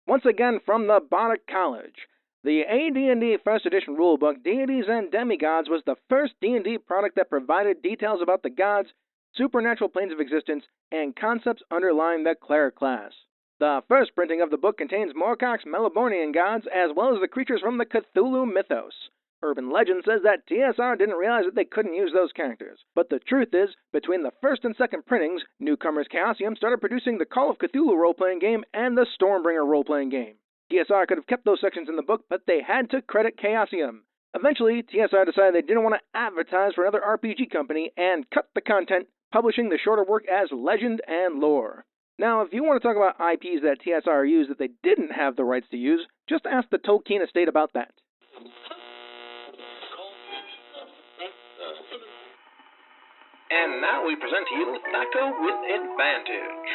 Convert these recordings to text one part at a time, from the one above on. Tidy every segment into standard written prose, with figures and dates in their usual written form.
once again from the Bardic College. The AD&D First Edition rulebook, Deities and Demigods, was the first D&D product that provided details about the gods, supernatural planes of existence, and concepts underlying the cleric class. The first printing of the book contains Moorcock's Melnibonean gods, as well as the creatures from the Cthulhu Mythos. Urban legend says that TSR didn't realize that they couldn't use those characters. But the truth is, between the first and second printings, newcomers Chaosium started producing the Call of Cthulhu role-playing game and the Stormbringer role-playing game. TSR could have kept those sections in the book, but they had to credit Chaosium. Eventually, TSR decided they didn't want to advertise for another RPG company and cut the content, publishing the shorter work as Legend and Lore. Now, if you want to talk about IPs that TSR used that they didn't have the rights to use, just ask the Tolkien estate about that. And now we present to you Thac0 with Advantage.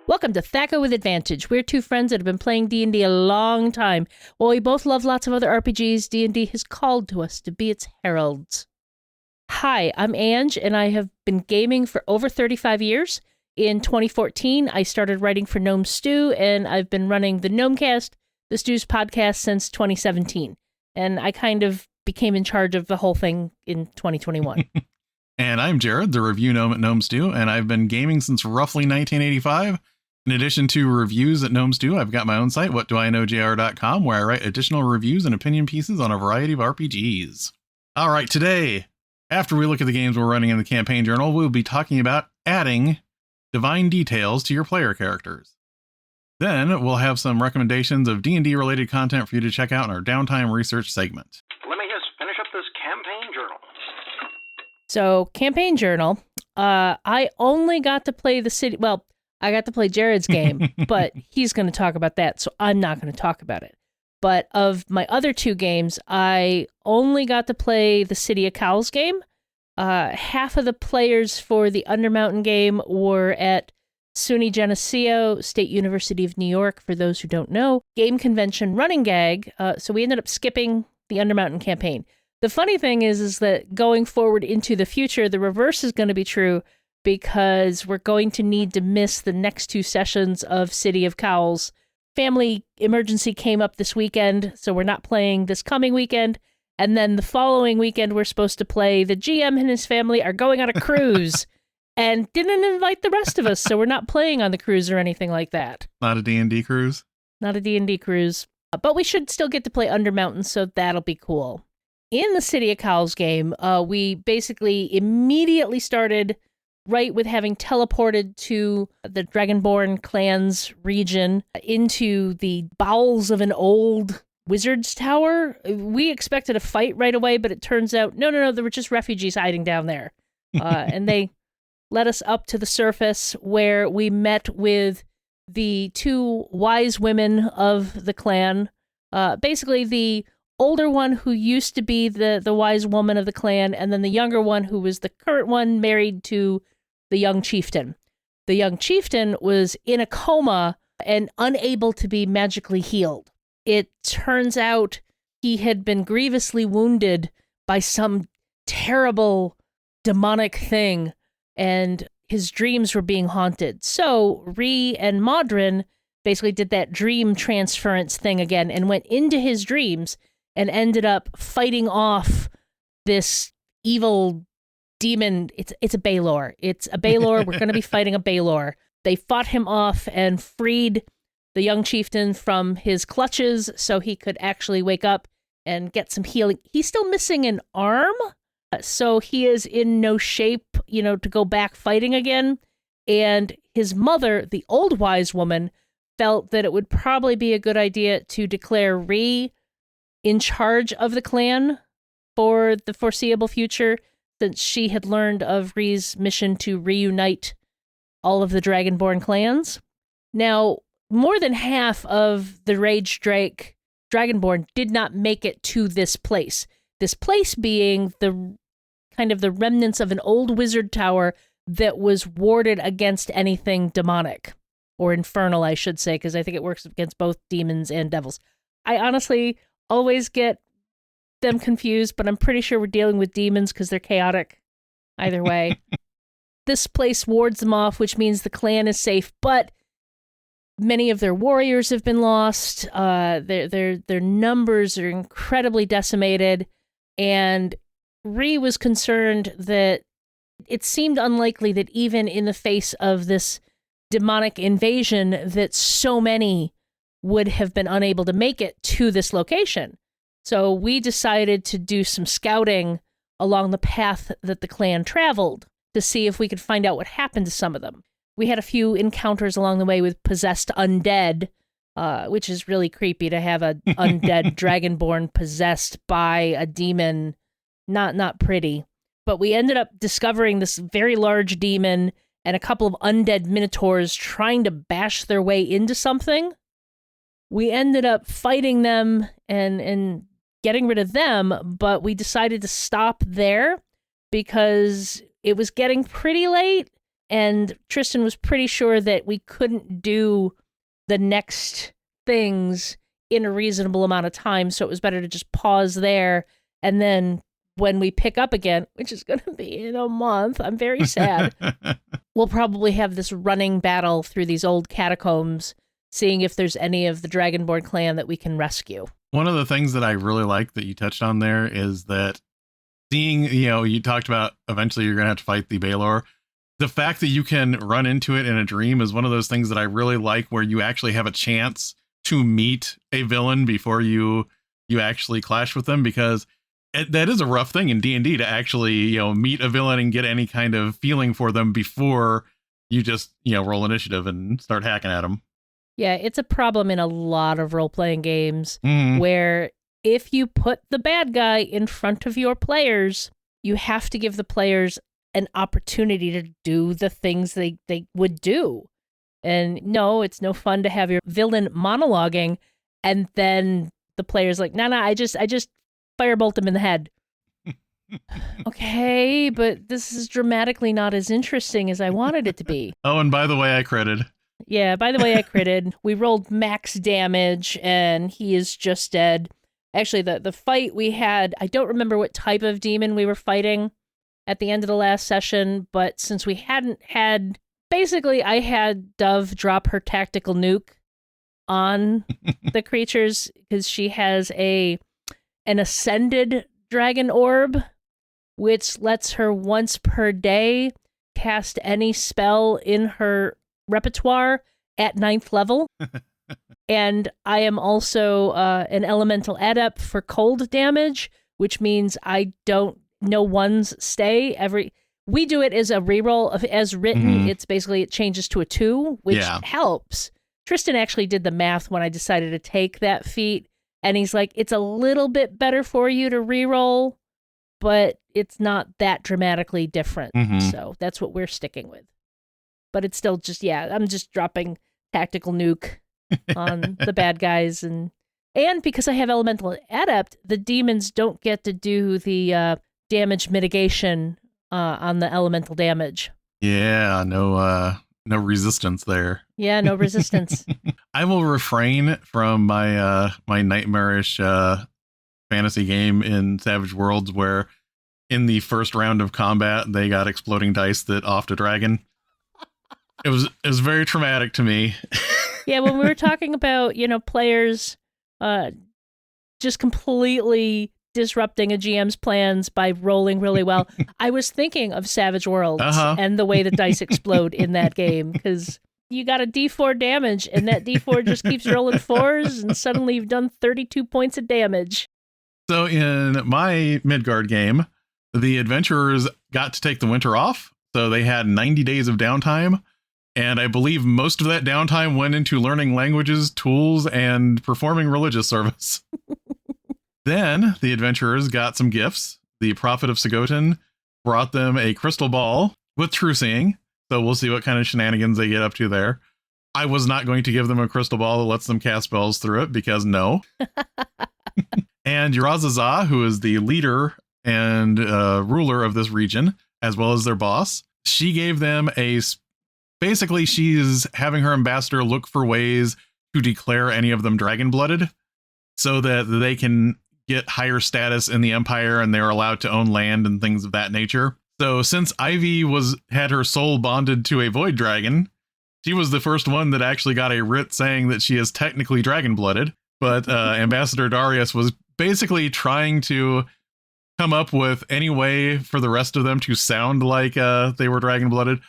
Welcome to Thac0 with Advantage. We're two friends that have been playing D&D a long time. While we both love lots of other RPGs, D&D has called to us to be its heralds. Hi, I'm Ange, and I have been gaming for over 35 years. In 2014, I started writing for Gnome Stew, and I've been running the Gnomecast, the Stew's podcast, since 2017. And I kind of became in charge of the whole thing in 2021. And I'm Jared, the review gnome at Gnome Stew, and I've been gaming since roughly 1985. In addition to reviews at Gnome Stew, I've got my own site, whatdoiknowjr.com, where I write additional reviews and opinion pieces on a variety of RPGs. All right, today, after we look at the games we're running in the campaign journal, we'll be talking about adding divine details to your player characters. Then we'll have some recommendations of D&D related content for you to check out in our downtime research segment. Let me just finish up this campaign journal. So, campaign journal, I only got to play the city, well, I got to play Jared's game, but he's going to talk about that, so I'm not going to talk about it. But of my other two games, I only got to play the City of Cowls game. Half of the players for the Undermountain game were at SUNY Geneseo, State University of New York, for those who don't know, game convention running gag, so we ended up skipping the Undermountain campaign. The funny thing is that going forward into the future, the reverse is going to be true because we're going to need to miss the next two sessions of City of Cowls. Family emergency came up this weekend, so we're not playing this coming weekend. And then the following weekend, we're supposed to play. The GM and his family are going on a cruise and didn't invite the rest of us, so we're not playing on the cruise or anything like that. Not a D&D cruise? Not a D&D cruise. But we should still get to play Undermountain, so that'll be cool. In the City of Cowls game, we basically immediately started right with having teleported to the Dragonborn clans region into the bowels of an old wizard's tower. We expected a fight right away, but it turns out, no, there were just refugees hiding down there. And they led us up to the surface where we met with the two wise women of the clan. Basically, the older one who used to be the wise woman of the clan, and then the younger one who was the current one married to the young chieftain. The young chieftain was in a coma and unable to be magically healed. It turns out he had been grievously wounded by some terrible demonic thing, and his dreams were being haunted. So Ree and Modrin basically did that dream transference thing again and went into his dreams and ended up fighting off this evil demon. It's a Baelor. It's a Baelor. We're going to be fighting a Baelor. They fought him off and freed the young chieftain from his clutches so he could actually wake up and get some healing. He's still missing an arm, so he is in no shape, to go back fighting again. And his mother, the old wise woman, felt that it would probably be a good idea to declare Ree in charge of the clan for the foreseeable future, since she had learned of Ree's mission to reunite all of the Dragonborn clans. Now, more than half of the Rage Drake Dragonborn did not make it to this place. This place being the kind of the remnants of an old wizard tower that was warded against anything demonic, or infernal, I should say, because I think it works against both demons and devils. I honestly always get them confused, but I'm pretty sure we're dealing with demons because they're chaotic either way. This place wards them off, which means the clan is safe, but Many of their warriors have been lost. Their numbers are incredibly decimated. And Ree was concerned that it seemed unlikely that even in the face of this demonic invasion that so many would have been unable to make it to this location. So we decided to do some scouting along the path that the clan traveled to see if we could find out what happened to some of them. We had a few encounters along the way with possessed undead, which is really creepy to have an undead dragonborn possessed by a demon. Not pretty. But we ended up discovering this very large demon and a couple of undead minotaurs trying to bash their way into something. We ended up fighting them and getting rid of them, but we decided to stop there because it was getting pretty late, and Tristan was pretty sure that we couldn't do the next things in a reasonable amount of time, so it was better to just pause there, and then when we pick up again, which is going to be in a month, I'm very sad, we'll probably have this running battle through these old catacombs, seeing if there's any of the Dragonborn clan that we can rescue. One of the things that I really like that you touched on there is that seeing, you talked about eventually you're going to have to fight the Baelor. The fact that you can run into it in a dream is one of those things that I really like, where you actually have a chance to meet a villain before you actually clash with them, because that is a rough thing in D&D to actually, meet a villain and get any kind of feeling for them before you just, roll initiative and start hacking at them. Yeah, it's a problem in a lot of role-playing games Mm-hmm. where if you put the bad guy in front of your players, you have to give the players an opportunity to do the things they would do. And no, it's no fun to have your villain monologuing and then the player's like, no, I just firebolt him in the head. Okay, but this is dramatically not as interesting as I wanted it to be. Oh, and by the way, I critted. Yeah, by the way, I critted. We rolled max damage, and he is just dead. Actually, the fight we had, I don't remember what type of demon we were fighting at the end of the last session, but since we hadn't had... Basically, I had Dove drop her tactical nuke on the creatures, because she has an ascended dragon orb, which lets her once per day cast any spell in her repertoire at 9th level. And I am also an elemental adept for cold damage, which means I don't know ones stay. We do it as a reroll. As written, Mm-hmm. It's basically, it changes to a 2, which helps. Tristan actually did the math when I decided to take that feat, and he's like, it's a little bit better for you to reroll, but it's not that dramatically different. Mm-hmm. So that's what we're sticking with. But it's still just, I'm just dropping tactical nuke on the bad guys. And because I have Elemental Adept, the demons don't get to do the damage mitigation on the elemental damage. Yeah, no resistance there. Yeah, no resistance. I will refrain from my my nightmarish fantasy game in Savage Worlds, where in the first round of combat they got exploding dice that offed a dragon. It was very traumatic to me. Yeah, when we were talking about, players just completely disrupting a GM's plans by rolling really well, I was thinking of Savage Worlds and the way the dice explode in that game, because you got a D4 damage, and that D4 just keeps rolling 4s, and suddenly you've done 32 points of damage. So in my Midgard game, the adventurers got to take the winter off, so they had 90 days of downtime. And I believe most of that downtime went into learning languages, tools, and performing religious service. Then the adventurers got some gifts. The Prophet of Sagotin brought them a crystal ball with true seeing. So we'll see what kind of shenanigans they get up to there. I was not going to give them a crystal ball that lets them cast spells through it, because no. And Yurazaza, who is the leader and ruler of this region, as well as their boss, she gave them basically, she's having her ambassador look for ways to declare any of them dragon-blooded so that they can get higher status in the empire and they're allowed to own land and things of that nature. So since Ivy had her soul bonded to a void dragon, She was the first one that actually got a writ saying that she is technically dragon-blooded, but Ambassador Darius was basically trying to come up with any way for the rest of them to sound like they were dragon-blooded,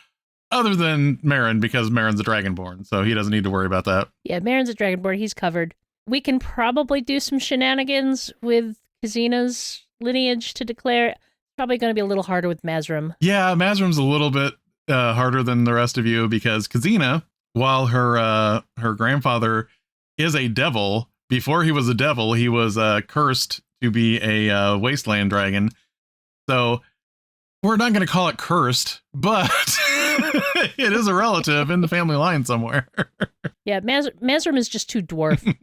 other than Marin, because Marin's a dragonborn, so he doesn't need to worry about that. Yeah, Marin's a dragonborn. He's covered. We can probably do some shenanigans with Kazina's lineage to declare. Probably going to be a little harder with Mazrim. Yeah, Mazrim's a little bit harder than the rest of you, because Kazina, while her grandfather is a devil, before he was a devil, he was cursed to be a wasteland dragon. So we're not going to call it cursed, but it is a relative in the family line somewhere. Yeah, Mazrim is just too dwarf.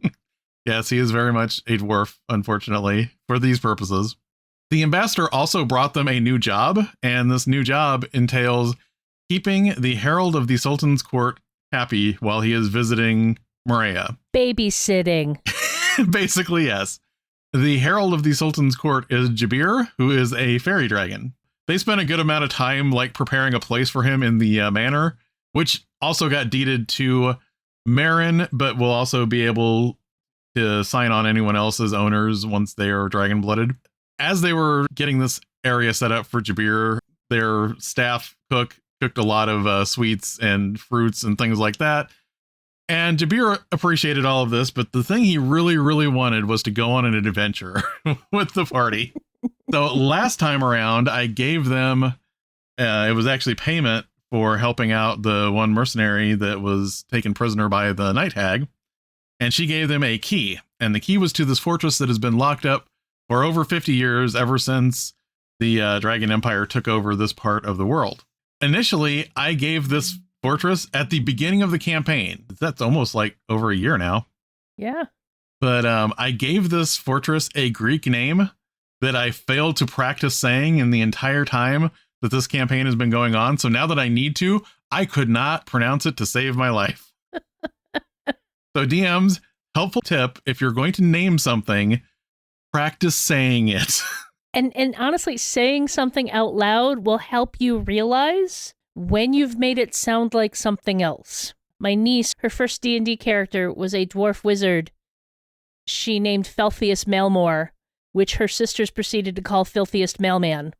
Yes, he is very much a dwarf, unfortunately, for these purposes. The ambassador also brought them a new job, and this new job entails keeping the herald of the Sultan's court happy while he is visiting Morea. Babysitting. Basically, yes. The herald of the Sultan's court is Jabir, who is a fairy dragon. They spent a good amount of time preparing a place for him in the manor, which also got deeded to Marin, but will also be able to sign on anyone else's owners once they are dragon-blooded. As they were getting this area set up for Jabir, their staff cooked a lot of sweets and fruits and things like that. And Jabir appreciated all of this, but the thing he really, really wanted was to go on an adventure with the party. So last time around, I gave them, it was actually payment for helping out the one mercenary that was taken prisoner by the night hag. And she gave them a key. And the key was to this fortress that has been locked up for over 50 years, ever since the Dragon Empire took over this part of the world. Initially, I gave this fortress at the beginning of the campaign. That's almost like over a year now. Yeah. But I gave this fortress a Greek name that I failed to practice saying in the entire time that this campaign has been going on. So now that I need to, I could not pronounce it to save my life. So DMs, helpful tip, if you're going to name something, practice saying it. And honestly, saying something out loud will help you realize when you've made it sound like something else. My niece, her first D&D character was a dwarf wizard. She named Felthiest Mailmore, which her sisters proceeded to call Filthiest Mailman.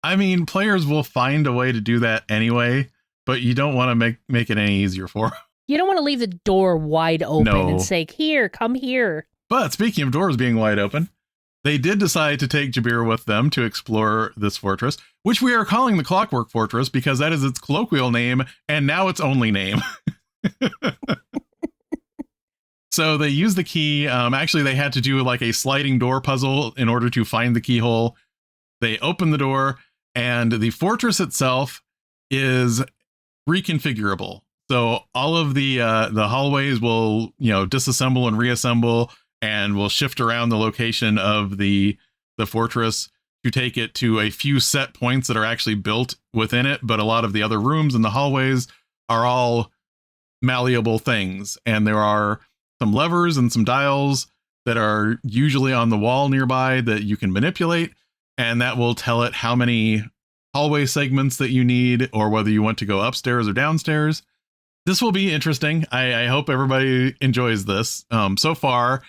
I mean, players will find a way to do that anyway, but you don't want to make it any easier for them. You don't want to leave the door wide open and say, here, come here. But speaking of doors being wide open, they did decide to take Jabir with them to explore this fortress, which we are calling the Clockwork Fortress because that is its colloquial name and now its only name. So they used the key. Actually, they had to do like a sliding door puzzle in order to find the keyhole. They opened the door, and the fortress itself is reconfigurable. So all of the hallways will, disassemble and reassemble, and will shift around the location of the fortress to take it to a few set points that are actually built within it. But a lot of the other rooms and the hallways are all malleable things, and there are some levers and some dials that are usually on the wall nearby that you can manipulate, and that will tell it how many hallway segments that you need, or whether you want to go upstairs or downstairs. This will be interesting. I hope everybody enjoys this. So far,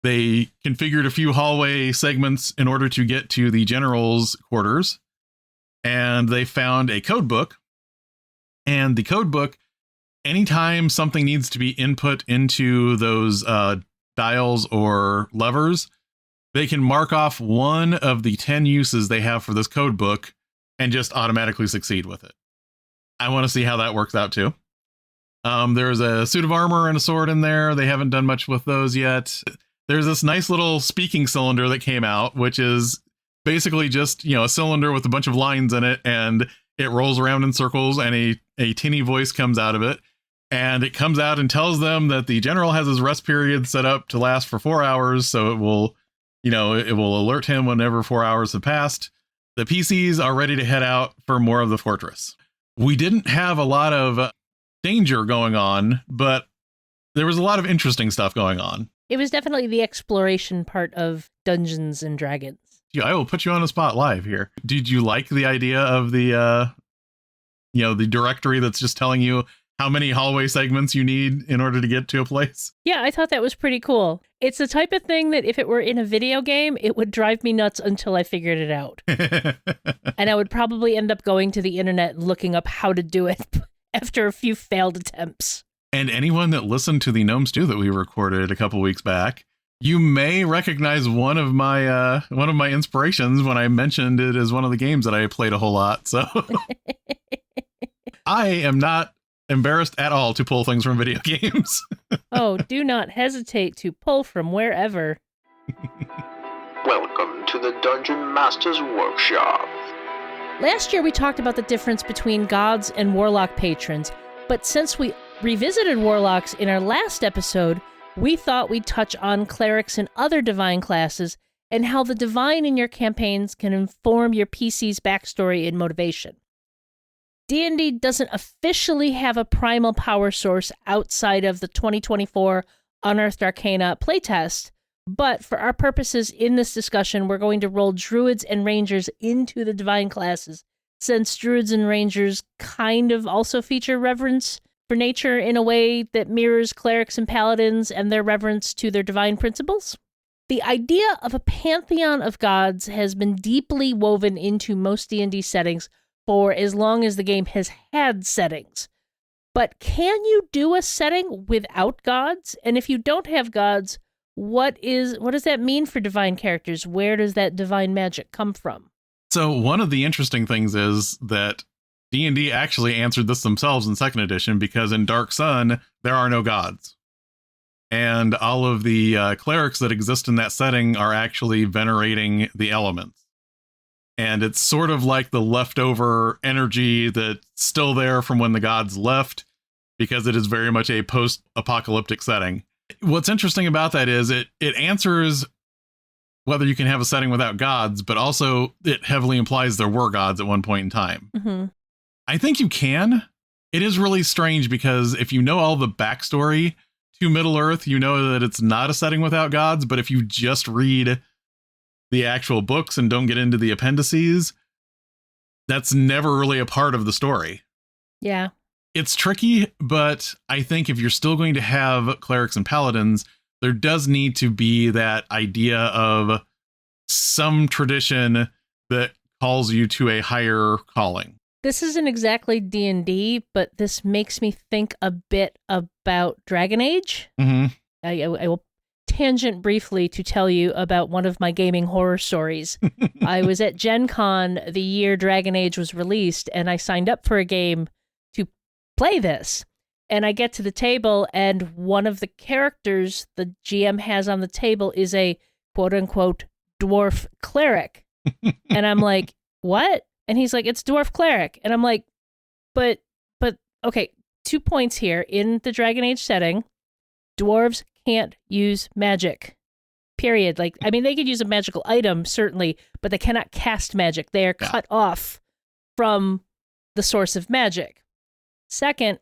they configured a few hallway segments in order to get to the general's quarters, and they found a code book. And the code book, anytime something needs to be input into those dials or levers, they can mark off one of the 10 uses they have for this code book and just automatically succeed with it. I want to see how that works out too. There's a suit of armor and a sword in there. They haven't done much with those yet. There's this nice little speaking cylinder that came out, which is basically just, a cylinder with a bunch of lines in it, and it rolls around in circles, and a tinny voice comes out of it. And it comes out and tells them that the general has his rest period set up to last for 4 hours. So it will, it will alert him whenever 4 hours have passed. The PCs are ready to head out for more of the fortress. We didn't have a lot of danger going on, but there was a lot of interesting stuff going on. It was definitely the exploration part of Dungeons and Dragons. Yeah, I will put you on the spot live here. Did you like the idea of the the directory that's just telling you how many hallway segments you need in order to get to a place. Yeah, I thought that was pretty cool. It's the type of thing that if it were in a video game, it would drive me nuts until I figured it out. And I would probably end up going to the internet and looking up how to do it after a few failed attempts. And anyone that listened to the Gnome Stew that we recorded a couple weeks back, you may recognize one of my inspirations when I mentioned it as one of the games that I played a whole lot. So I am not embarrassed at all to pull things from video games. Oh, do not hesitate to pull from wherever. Welcome to the Dungeon Master's Workshop. Last year we talked about the difference between gods and warlock patrons, but since we revisited warlocks in our last episode, we thought we'd touch on clerics and other divine classes and how the divine in your campaigns can inform your PC's backstory and motivation. D&D doesn't officially have a primal power source outside of the 2024 Unearthed Arcana playtest, but for our purposes in this discussion, we're going to roll druids and rangers into the divine classes, since druids and rangers kind of also feature reverence for nature in a way that mirrors clerics and paladins and their reverence to their divine principles. The idea of a pantheon of gods has been deeply woven into most D&D settings for as long as the game has had settings. But can you do a setting without gods? And if you don't have gods, what does that mean for divine characters? Where does that divine magic come from? So one of the interesting things is that D&D actually answered this themselves in 2nd edition, because in Dark Sun, there are no gods. And all of the clerics that exist in that setting are actually venerating the elements. And it's sort of like the leftover energy that's still there from when the gods left, because it is very much a post-apocalyptic setting. What's interesting about that is it answers whether you can have a setting without gods, but also it heavily implies there were gods at one point in time. Mm-hmm. I think you can. It is really strange, because if you know all the backstory to Middle-earth, you know that it's not a setting without gods, but if you just read the actual books and don't get into the appendices, that's never really a part of the story. Yeah. It's tricky, but I think if you're still going to have clerics and paladins, there does need to be that idea of some tradition that calls you to a higher calling. This isn't exactly D&D, but this makes me think a bit about Dragon Age. Mm-hmm. I will tangent briefly to tell you about one of my gaming horror stories. I was at Gen Con the year Dragon Age was released, and I signed up for a game to play this. And I get to the table, and one of the characters the GM has on the table is a quote-unquote dwarf cleric. And I'm like, what? And he's like, it's dwarf cleric. And I'm like, but, okay, 2 points here. In the Dragon Age setting, dwarves can't use magic, period. Like, I mean, they could use a magical item, certainly, but they cannot cast magic. They are cut off from the source of magic. Second,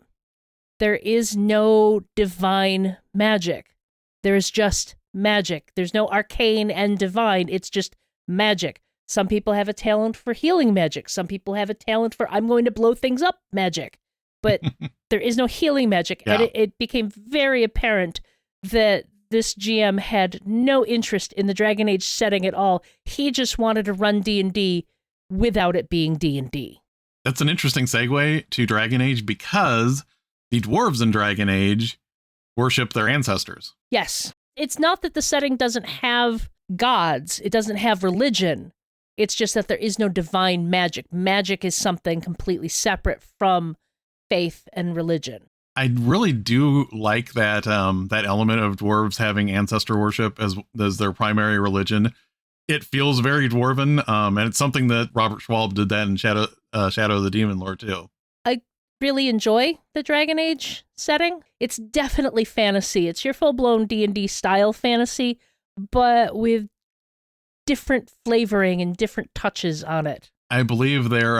there is no divine magic. There is just magic. There's no arcane and divine. It's just magic. Some people have a talent for healing magic. Some people have a talent for, I'm going to blow things up magic. But there is no healing magic. Yeah. And it became very apparent that this GM had no interest in the Dragon Age setting at all. He just wanted to run D&D without it being D&D. That's an interesting segue to Dragon Age, because the dwarves in Dragon Age worship their ancestors. Yes. It's not that the setting doesn't have gods. It doesn't have religion. It's just that there is no divine magic. Magic is something completely separate from faith and religion. I really do like that that element of dwarves having ancestor worship as their primary religion. It feels very dwarven, and it's something that Robert Schwalb did that in Shadow of the Demon Lord too. I really enjoy the Dragon Age setting. It's definitely fantasy. It's your full-blown D&D style fantasy, but with different flavoring and different touches on it. I believe their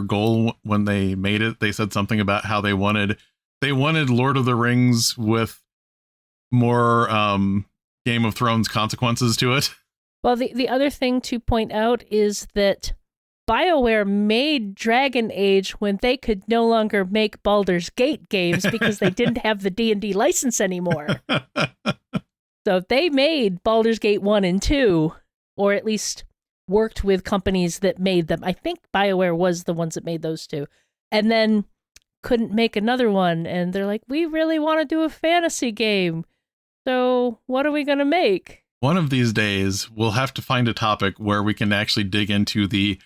goal when they made it, they said something about how they wanted Lord of the Rings with more Game of Thrones consequences to it. Well, the other thing to point out is that BioWare made Dragon Age when they could no longer make Baldur's Gate games because they didn't have the D&D license anymore. So they made Baldur's Gate 1 and 2, or at least worked with companies that made them. I think BioWare was the ones that made those two. And then couldn't make another one. And they're like, we really want to do a fantasy game. So what are we going to make? One of these days, we'll have to find a topic where we can actually dig into the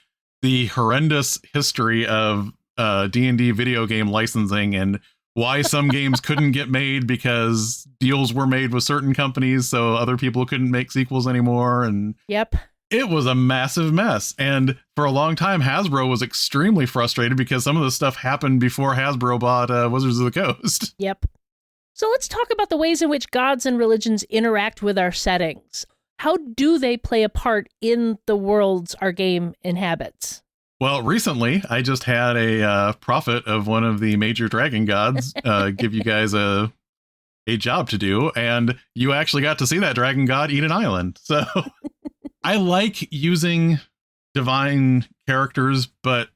horrendous history of D&D video game licensing and why some games couldn't get made because deals were made with certain companies so other people couldn't make sequels anymore. And yep, it was a massive mess. And for a long time, Hasbro was extremely frustrated because some of this stuff happened before Hasbro bought Wizards of the Coast. Yep. So let's talk about the ways in which gods and religions interact with our settings. How do they play a part in the worlds our game inhabits? Well, recently, I just had a prophet of one of the major dragon gods give you guys a job to do, and you actually got to see that dragon god eat an island. So I like using divine characters, but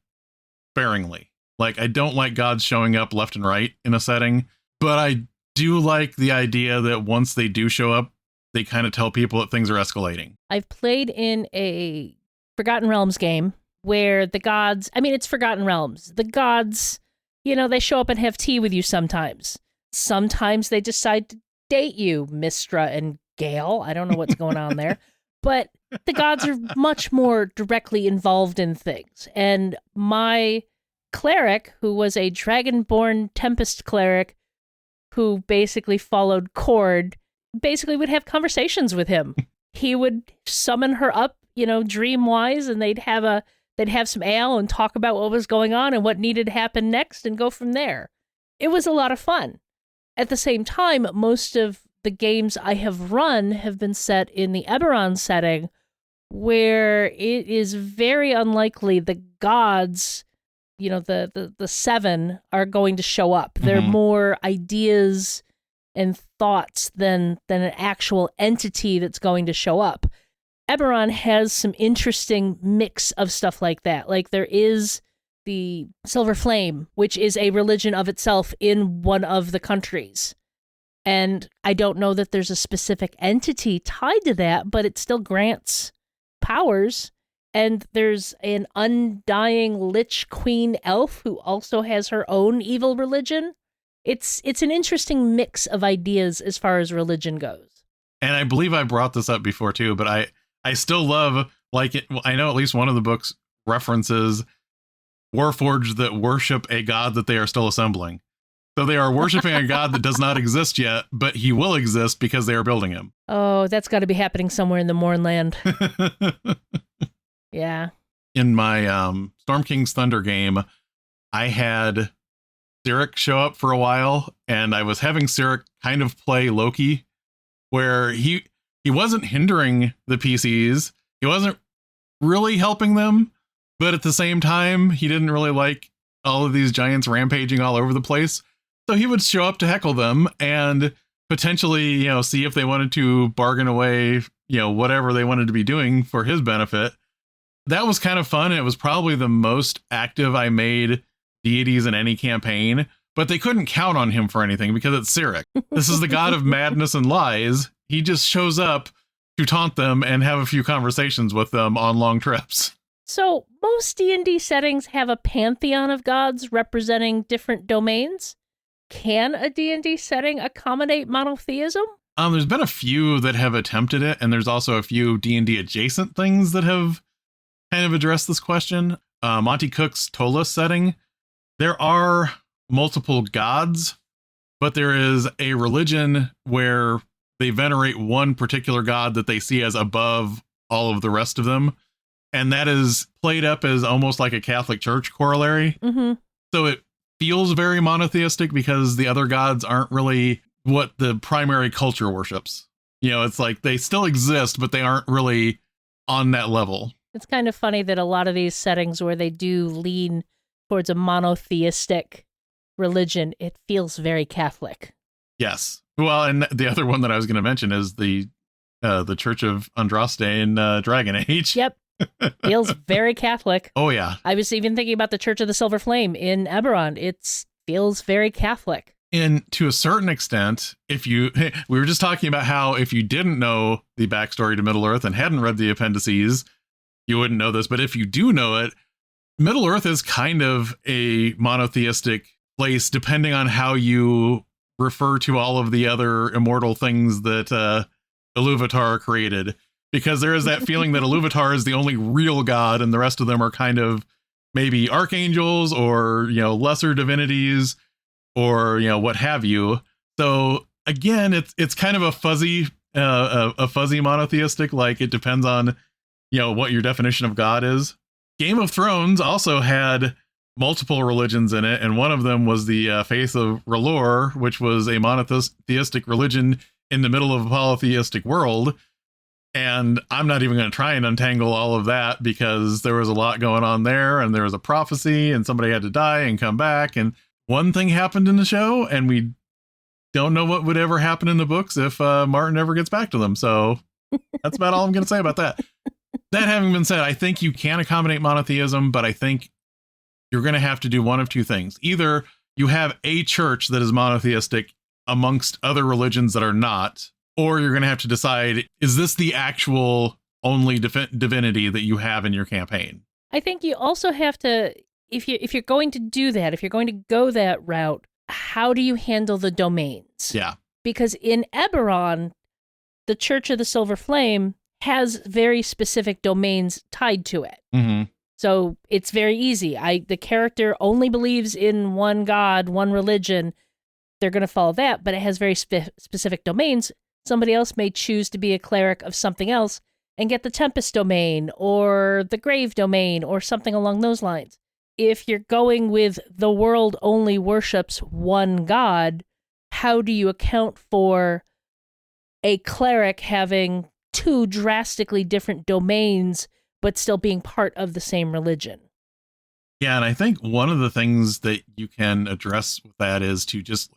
sparingly. Like, I don't like gods showing up left and right in a setting, but I do like the idea that once they do show up, they kind of tell people that things are escalating. I've played in a Forgotten Realms game where the gods, I mean, it's Forgotten Realms. The gods, you know, they show up and have tea with you sometimes. Sometimes they decide to date you, Mistra and Gale. I don't know what's going on there. But the gods are much more directly involved in things. And my cleric, who was a dragonborn Tempest cleric who basically followed Cord, basically would have conversations with him. He would summon her up, you know, dream-wise, and they'd have some ale and talk about what was going on and what needed to happen next and go from there. It was a lot of fun. At the same time, most of the games I have run have been set in the Eberron setting, where it is very unlikely the gods, you know, the seven are going to show up. Mm-hmm. They're more ideas and thoughts than an actual entity that's going to show up. Eberron has some interesting mix of stuff like that. Like there is the Silver Flame, which is a religion of itself in one of the countries. And I don't know that there's a specific entity tied to that, but it still grants powers. And there's an undying Lich Queen elf who also has her own evil religion. It's an interesting mix of ideas as far as religion goes. And I believe I brought this up before too, but I still love, like, I know at least one of the books references Warforged that worship a god that they are still assembling. So they are worshiping a god that does not exist yet, but he will exist because they are building him. Oh, that's got to be happening somewhere in the Mornland. Yeah. In my Storm King's Thunder game, I had Cyric show up for a while, and I was having Cyric kind of play Loki, where he wasn't hindering the PCs. He wasn't really helping them, but at the same time, he didn't really like all of these giants rampaging all over the place. So he would show up to heckle them and potentially, you know, see if they wanted to bargain away, you know, whatever they wanted to be doing for his benefit. That was kind of fun. It was probably the most active I made deities in any campaign, but they couldn't count on him for anything because it's Cyric. This is the god of madness and lies. He just shows up to taunt them and have a few conversations with them on long trips. So most D&D settings have a pantheon of gods representing different domains. Can a D&D setting accommodate monotheism? There's been a few that have attempted it, and there's also a few D&D adjacent things that have kind of addressed this question. Monty Cook's Tola setting, there are multiple gods, but there is a religion where they venerate one particular god that they see as above all of the rest of them. And that is played up as almost like a Catholic Church corollary. Mm-hmm. So it feels very monotheistic because the other gods aren't really what the primary culture worships. You know, it's like they still exist, but they aren't really on that level. It's kind of funny that a lot of these settings where they do lean towards a monotheistic religion, it feels very Catholic. Yes. Well, and the other one that I was going to mention is the Church of Andraste in Dragon Age. Yep. Feels very Catholic. Oh, yeah. I was even thinking about the Church of the Silver Flame in Eberron. It feels very Catholic. And to a certain extent, we were just talking about how if you didn't know the backstory to Middle-earth and hadn't read the appendices, you wouldn't know this. But if you do know it, Middle-earth is kind of a monotheistic place, depending on how you refer to all of the other immortal things that Iluvatar created. Because there is that feeling that Iluvatar is the only real god, and the rest of them are kind of maybe archangels or, lesser divinities or, what have you. So again, it's kind of a fuzzy monotheistic, like it depends on, what your definition of God is. Game of Thrones also had multiple religions in it, and one of them was the faith of R'hllor, which was a monotheistic religion in the middle of a polytheistic world. And I'm not even going to try and untangle all of that because there was a lot going on there, and there was a prophecy, and somebody had to die and come back, and one thing happened in the show, and we don't know what would ever happen in the books if Martin ever gets back to them. So that's about all I'm going to say about that. That having been said, I think you can accommodate monotheism, but I think you're going to have to do one of two things. Either you have a church that is monotheistic amongst other religions that are not, or you're going to have to decide, is this the actual only divinity that you have in your campaign? I think you also have to, if you're going to do that, if you're going to go that route, how do you handle the domains? Yeah. Because in Eberron, the Church of the Silver Flame has very specific domains tied to it. Mm-hmm. So it's very easy. The character only believes in one god, one religion. They're going to follow that, but it has very specific domains. Somebody else may choose to be a cleric of something else and get the Tempest domain or the Grave domain or something along those lines. If you're going with the world only worships one god, how do you account for a cleric having two drastically different domains but still being part of the same religion? Yeah, and I think one of the things that you can address with that is to just,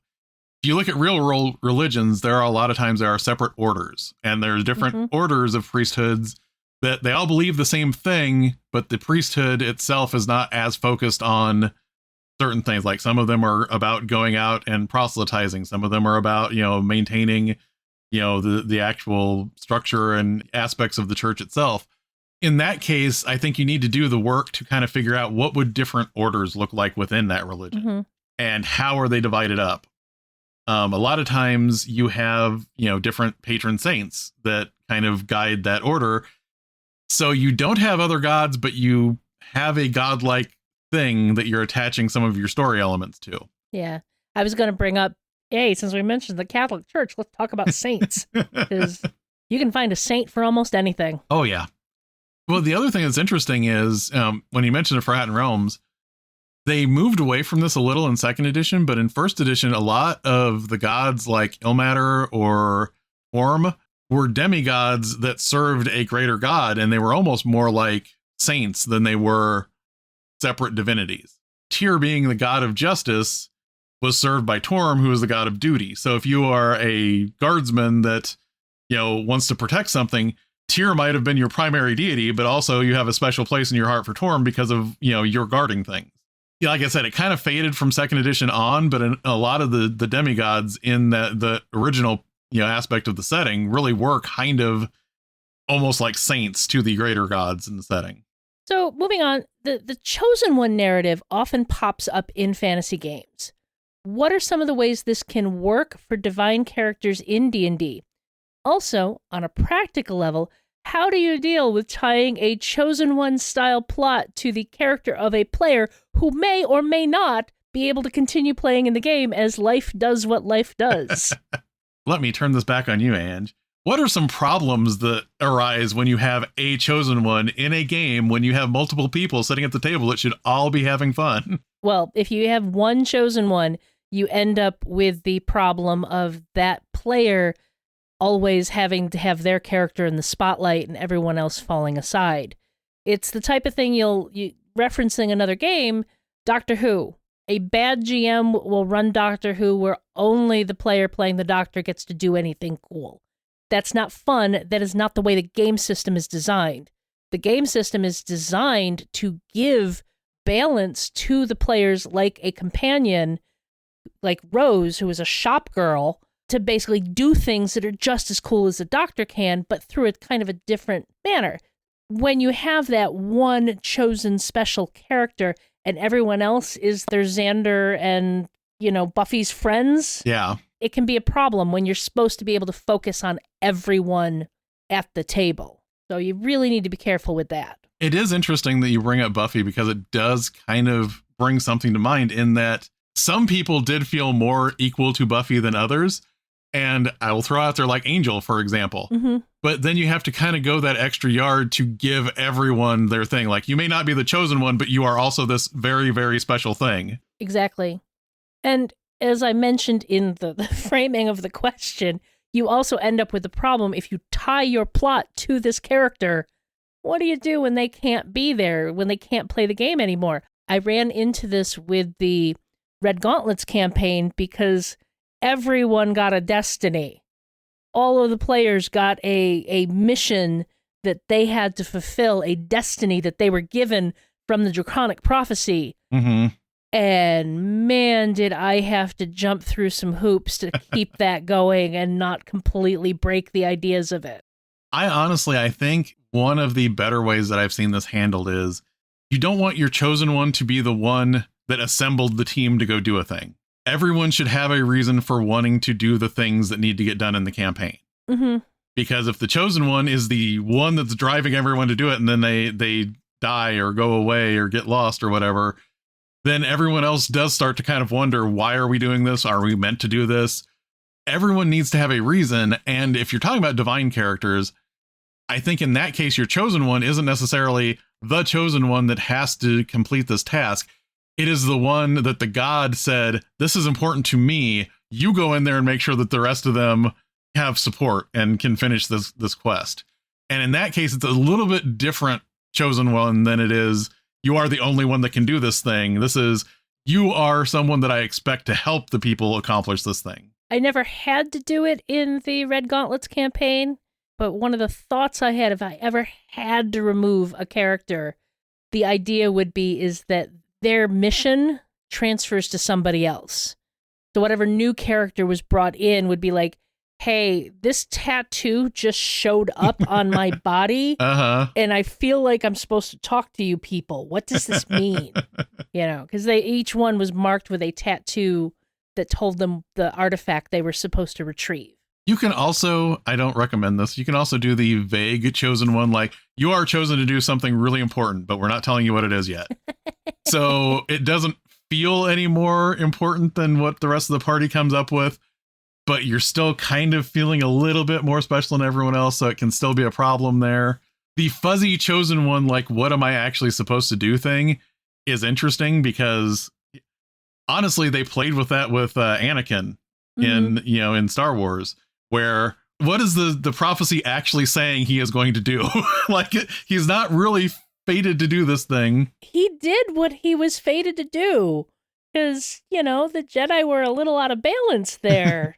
if you look at real world religions, there are a lot of times there are separate orders, and there's different orders of priesthoods that they all believe the same thing, but the priesthood itself is not as focused on certain things. Like some of them are about going out and proselytizing. Some of them are about, maintaining, the actual structure and aspects of the church itself. In that case, I think you need to do the work to kind of figure out what would different orders look like within that religion and how are they divided up. A lot of times you have, different patron saints that kind of guide that order. So you don't have other gods, but you have a godlike thing that you're attaching some of your story elements to. Yeah. I was going to bring up, since we mentioned the Catholic Church, let's talk about saints. Because you can find a saint for almost anything. Oh, yeah. Well, the other thing that's interesting is when you mentioned the Forgotten Realms, they moved away from this a little in second edition, but in first edition, a lot of the gods like Ilmater or Orm were demigods that served a greater god, and they were almost more like saints than they were separate divinities. Tyr, being the god of justice, was served by Torm, who is the god of duty. So if you are a guardsman that, wants to protect something, Tyr might have been your primary deity, but also you have a special place in your heart for Torm because of, your guarding things. Yeah, like I said, it kind of faded from second edition on, but in a lot of the demigods in the original aspect of the setting really were kind of almost like saints to the greater gods in the setting. So moving on, the Chosen One narrative often pops up in fantasy games. What are some of the ways this can work for divine characters in D&D? Also, on a practical level, how do you deal with tying a Chosen One style plot to the character of a player who may or may not be able to continue playing in the game as life does what life does? Let me turn this back on you, Ange. What are some problems that arise when you have a Chosen One in a game when you have multiple people sitting at the table that should all be having fun? Well, if you have one Chosen One, you end up with the problem of that player always having to have their character in the spotlight and everyone else falling aside. It's the type of thing you referencing another game, Doctor Who. A bad GM will run Doctor Who where only the player playing the Doctor gets to do anything cool. That's not fun. That is not the way the game system is designed. The game system is designed to give balance to the players, like a companion, like Rose, who is a shop girl, to basically do things that are just as cool as the doctor can, but through a kind of a different manner. When you have that one chosen special character and everyone else is their Xander and, Buffy's friends, Yeah. it can be a problem when you're supposed to be able to focus on everyone at the table. So you really need to be careful with that. It is interesting that you bring up Buffy because it does kind of bring something to mind in that some people did feel more equal to Buffy than others. And I will throw out there like Angel, for example. Mm-hmm. But then you have to kind of go that extra yard to give everyone their thing. Like, you may not be the chosen one, but you are also this very, very special thing. Exactly. And as I mentioned in the framing of the question, you also end up with the problem if you tie your plot to this character. What do you do when they can't be there, when they can't play the game anymore? I ran into this with the Red Gauntlets campaign because everyone got a destiny. All of the players got a mission that they had to fulfill, a destiny that they were given from the Draconic Prophecy. Mm-hmm. And man, did I have to jump through some hoops to keep that going and not completely break the ideas of it. I think one of the better ways that I've seen this handled is you don't want your chosen one to be the one that assembled the team to go do a thing. Everyone should have a reason for wanting to do the things that need to get done in the campaign. Mm-hmm. Because if the chosen one is the one that's driving everyone to do it and then they die or go away or get lost or whatever, then everyone else does start to kind of wonder, why are we doing this? Are we meant to do this? Everyone needs to have a reason. And if you're talking about divine characters, I think in that case, your chosen one isn't necessarily the chosen one that has to complete this task. It is the one that the god said, this is important to me. You go in there and make sure that the rest of them have support and can finish this quest. And in that case, it's a little bit different chosen one than it is, you are the only one that can do this thing. This is, you are someone that I expect to help the people accomplish this thing. I never had to do it in the Red Gauntlets campaign, but one of the thoughts I had, if I ever had to remove a character, the idea would be is that their mission transfers to somebody else. So whatever new character was brought in would be like, hey, this tattoo just showed up on my body, and I feel like I'm supposed to talk to you people. What does this mean? Because each one was marked with a tattoo that told them the artifact they were supposed to retrieve. You can also, I don't recommend this, you can also do the vague chosen one, like, you are chosen to do something really important, but we're not telling you what it is yet. So it doesn't feel any more important than what the rest of the party comes up with, but you're still kind of feeling a little bit more special than everyone else, so it can still be a problem there. The fuzzy chosen one, like, what am I actually supposed to do thing is interesting because honestly, they played with that with Anakin in Star Wars, where what is the prophecy actually saying he is going to do? Like, he's not really fated to do this thing. He did what he was fated to do. Because, the Jedi were a little out of balance there.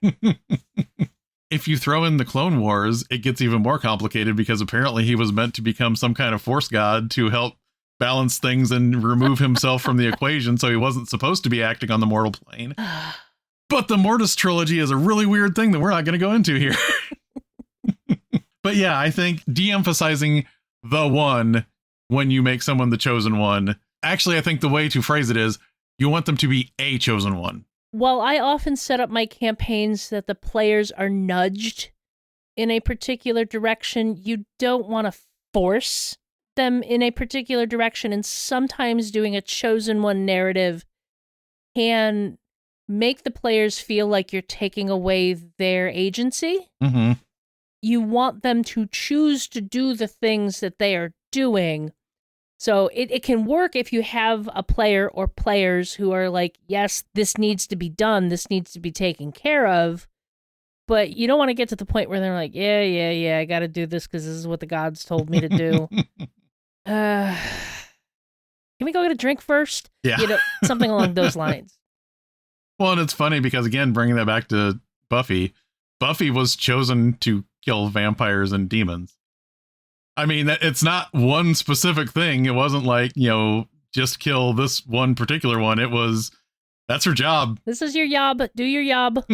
If you throw in the Clone Wars, it gets even more complicated because apparently he was meant to become some kind of force god to help balance things and remove himself from the equation. So he wasn't supposed to be acting on the mortal plane. But the Mortis trilogy is a really weird thing that we're not going to go into here. But yeah, I think de-emphasizing the one when you make someone the chosen one. Actually, I think the way to phrase it is, you want them to be a chosen one. Well, I often set up my campaigns that the players are nudged in a particular direction. You don't want to force them in a particular direction, and sometimes doing a chosen one narrative can make the players feel like you're taking away their agency. Mm-hmm. You want them to choose to do the things that they are doing. So it can work if you have a player or players who are like, yes, this needs to be done, this needs to be taken care of. But you don't want to get to the point where they're like, yeah, I got to do this because this is what the gods told me to do. Can we go get a drink first? Yeah. Something along those lines. Well, and it's funny because, again, bringing that back to Buffy was chosen to kill vampires and demons. I mean, it's not one specific thing. It wasn't like, just kill this one particular one. It was, that's her job. This is your job. Do your job.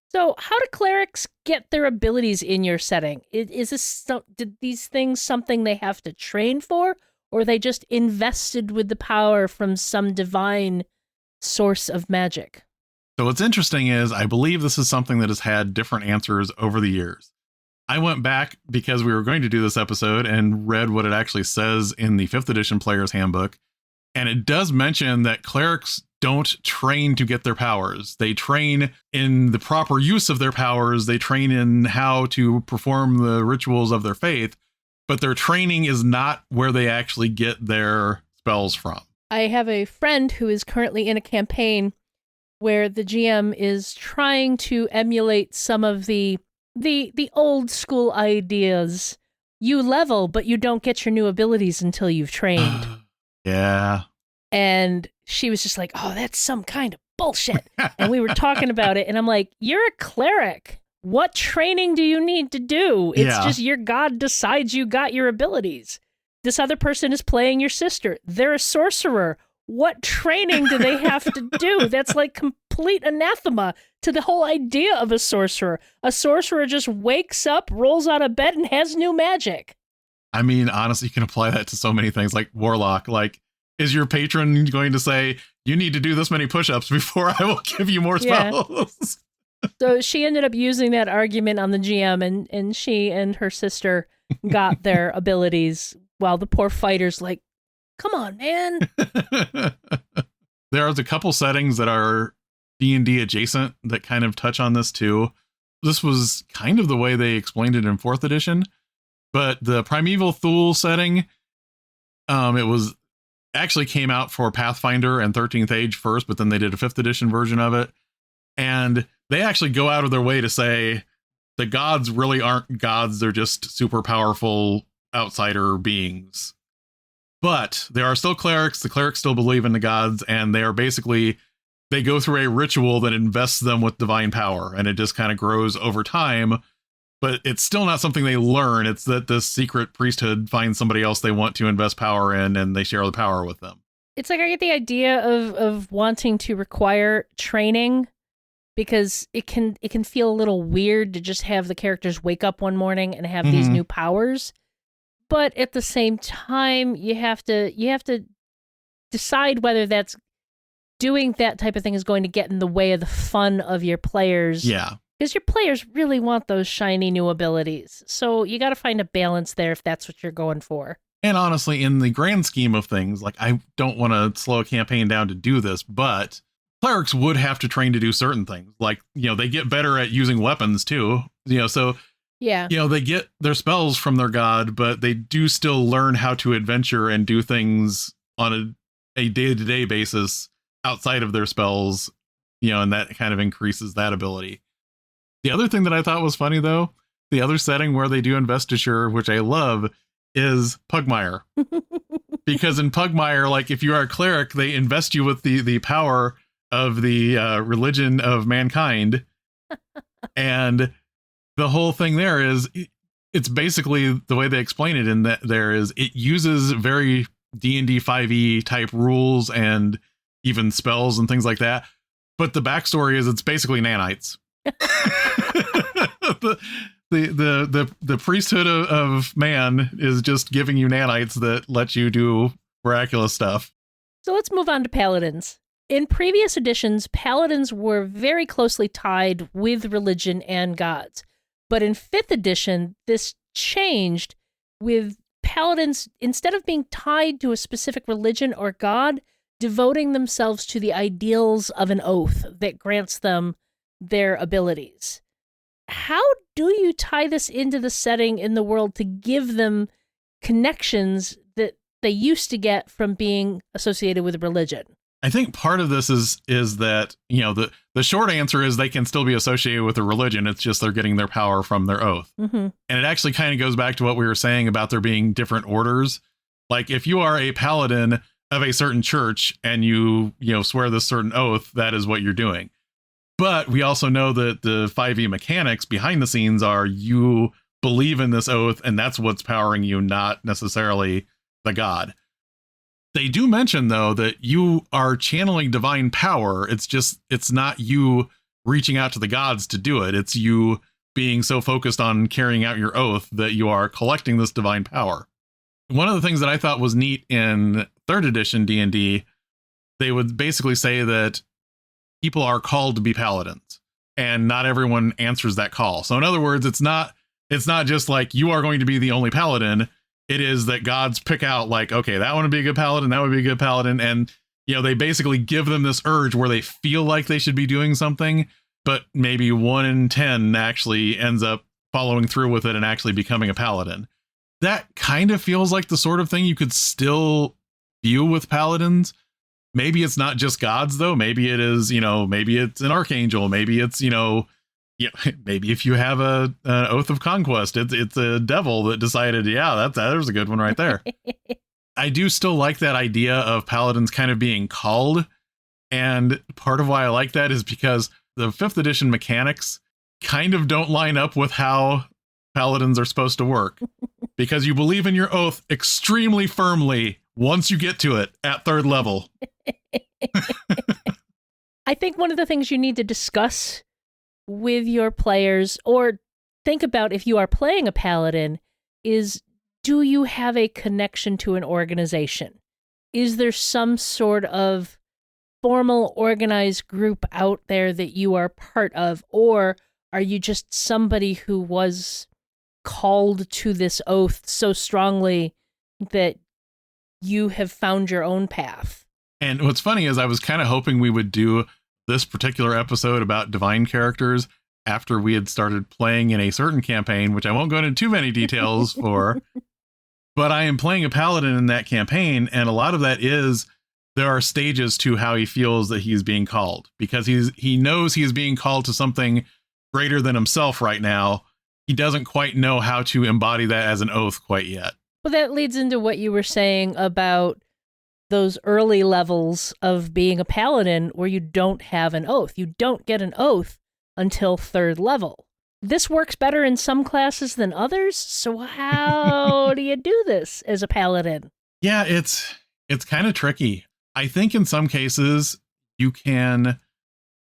So how do clerics get their abilities in your setting? Did these things something they have to train for, or are they just invested with the power from some divine source of magic? So what's interesting is I believe this is something that has had different answers over the years. I went back because we were going to do this episode and read what it actually says in the 5th edition player's handbook. And it does mention that clerics don't train to get their powers. They train in the proper use of their powers. They train in how to perform the rituals of their faith, but their training is not where they actually get their spells from. I have a friend who is currently in a campaign where the GM is trying to emulate some of the old school ideas. You level, but you don't get your new abilities until you've trained. Yeah. And she was just like, oh, that's some kind of bullshit. And we were talking about it, and I'm like, you're a cleric. What training do you need to do? It's just your god decides you got your abilities. This other person is playing your sister. They're a sorcerer. What training do they have to do? That's like complete anathema to the whole idea of a sorcerer. A sorcerer just wakes up, rolls out of bed, and has new magic. I mean, honestly, you can apply that to so many things, like warlock. Like, is your patron going to say, you need to do this many push-ups before I will give you more spells? Yeah. So she ended up using that argument on the GM, and she and her sister got their abilities while the poor fighter's like, come on, man. There's a couple settings that are D&D adjacent that kind of touch on this too. This was kind of the way they explained it in 4th edition, but the Primeval Thule setting, it was actually came out for Pathfinder and 13th Age first, but then they did a 5th edition version of it. And they actually go out of their way to say the gods really aren't gods. They're just super powerful outsider beings. But there are still clerics. The clerics still believe in the gods, and they are basically, they go through a ritual that invests them with divine power, and it just kind of grows over time. But it's still not something they learn. It's that the secret priesthood finds somebody else they want to invest power in, and they share the power with them. It's like I get the idea of wanting to require training, because it can feel a little weird to just have the characters wake up one morning and have these new powers. But at the same time, you have to decide whether that's doing that type of thing is going to get in the way of the fun of your players. Yeah. Because your players really want those shiny new abilities. So you got to find a balance there if that's what you're going for. And honestly, in the grand scheme of things, like, I don't want to slow a campaign down to do this, but clerics would have to train to do certain things. Like, they get better at using weapons too. So yeah, they get their spells from their god, but they do still learn how to adventure and do things on a day-to-day basis outside of their spells, and that kind of increases that ability. The other thing that I thought was funny, though, the other setting where they do investiture, which I love, is Pugmire. Because in Pugmire, like, if you are a cleric, they invest you with the power of the religion of mankind. And the whole thing there is, it's basically the way they explain it in that there is, it uses very D&D 5e type rules and even spells and things like that. But the backstory is it's basically nanites. the priesthood of man is just giving you nanites that let you do miraculous stuff. So let's move on to paladins. In previous editions, paladins were very closely tied with religion and gods. But in 5th edition, this changed, with paladins, instead of being tied to a specific religion or god, devoting themselves to the ideals of an oath that grants them their abilities. How do you tie this into the setting in the world to give them connections that they used to get from being associated with religion? I think part of this is that, the short answer is they can still be associated with a religion. It's just they're getting their power from their oath. Mm-hmm. And it actually kind of goes back to what we were saying about there being different orders. Like, if you are a paladin of a certain church and you swear this certain oath, that is what you're doing. But we also know that the 5e mechanics behind the scenes are you believe in this oath, and that's what's powering you, not necessarily the god. They do mention, though, that you are channeling divine power. It's not you reaching out to the gods to do it. It's you being so focused on carrying out your oath that you are collecting this divine power. One of the things that I thought was neat in 3rd edition D&D, they would basically say that people are called to be paladins, and not everyone answers that call. So in other words, it's not just like you are going to be the only paladin. It is that gods pick out like, okay, that one would be a good paladin, that would be a good paladin. And, they basically give them this urge where they feel like they should be doing something, but maybe 1 in 10 actually ends up following through with it and actually becoming a paladin. That kind of feels like the sort of thing you could still view with paladins. Maybe it's not just gods, though. Maybe it is, maybe it's an archangel. Maybe it's, maybe if you have an oath of conquest, it's a devil that decided, there's a good one right there. I do still like that idea of paladins kind of being called. And part of why I like that is because the 5th edition mechanics kind of don't line up with how paladins are supposed to work, because you believe in your oath extremely firmly once you get to it at 3rd level. I think one of the things you need to discuss with your players, or think about if you are playing a paladin, is, do you have a connection to an organization? Is there some sort of formal organized group out there that you are part of, or are you just somebody who was called to this oath so strongly that you have found your own path? And what's funny is I was kind of hoping we would do this particular episode about divine characters after we had started playing in a certain campaign, which I won't go into too many details for, but I am playing a paladin in that campaign. And a lot of that is, there are stages to how he feels that he's being called, because he knows he is being called to something greater than himself right now. He doesn't quite know how to embody that as an oath quite yet. Well, that leads into what you were saying about those early levels of being a paladin where you don't have an oath. You don't get an oath until 3rd level. This works better in some classes than others. So how do you do this as a paladin? Yeah, it's kind of tricky. I think in some cases you can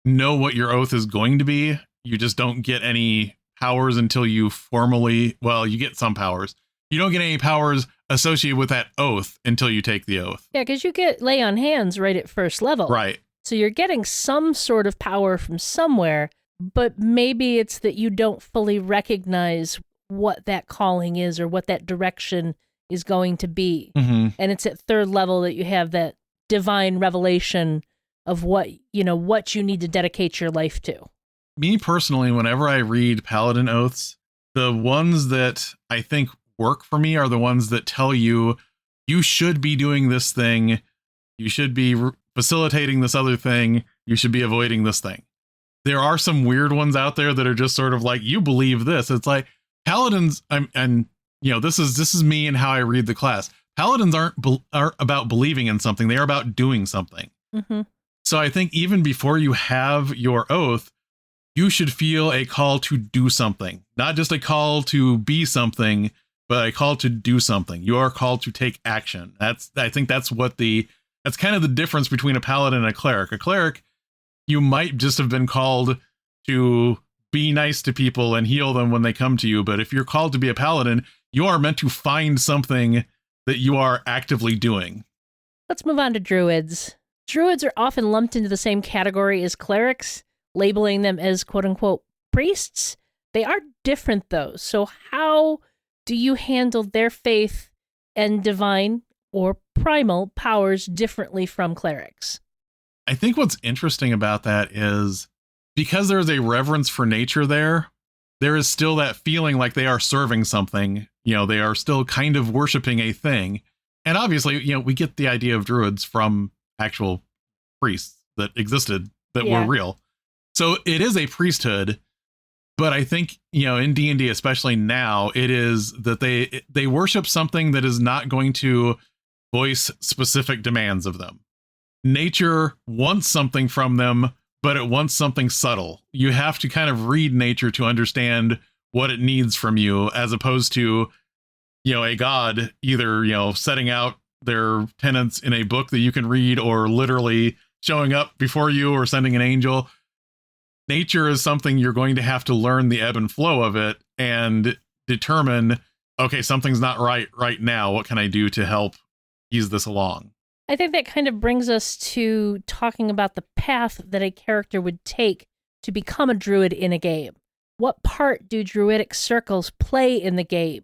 know what your oath is going to be. You just don't get any powers until you you get some powers. You don't get any powers associated with that oath until you take the oath. Yeah, because you get lay on hands right at 1st level. Right. So you're getting some sort of power from somewhere, but maybe it's that you don't fully recognize what that calling is or what that direction is going to be. Mm-hmm. And it's at 3rd level that you have that divine revelation of what you need to dedicate your life to. Me personally, whenever I read paladin oaths, the ones that I think work for me are the ones that tell you should be doing this thing, you should be facilitating this other thing, you should be avoiding this thing. There are some weird ones out there that are just sort of like, you believe this. It's like paladins, this is me and how I read the class. Paladins aren't about believing in something, they are about doing something. Mm-hmm. So I think even before you have your oath, you should feel a call to do something, not just a call to be something, but a call to do something. You are called to take action. I think that's kind of the difference between a paladin and a cleric. A cleric, you might just have been called to be nice to people and heal them when they come to you. But if you're called to be a paladin, you are meant to find something that you are actively doing. Let's move on to druids. Druids are often lumped into the same category as clerics, labeling them as quote-unquote priests. They are different, though. So how do you handle their faith and divine or primal powers differently from clerics? I think what's interesting about that is because there's a reverence for nature there is still that feeling like they are serving something. They are still kind of worshiping a thing. And obviously, we get the idea of druids from actual priests that existed that were real. So it is a priesthood. But I think, in D&D, especially now, it is that they worship something that is not going to voice specific demands of them. Nature wants something from them, but it wants something subtle. You have to kind of read nature to understand what it needs from you, as opposed to, a god either, setting out their tenets in a book that you can read, or literally showing up before you or sending an angel. Nature is something you're going to have to learn the ebb and flow of it and determine, okay, something's not right now. What can I do to help ease this along? I think that kind of brings us to talking about the path that a character would take to become a druid in a game. What part do druidic circles play in the game?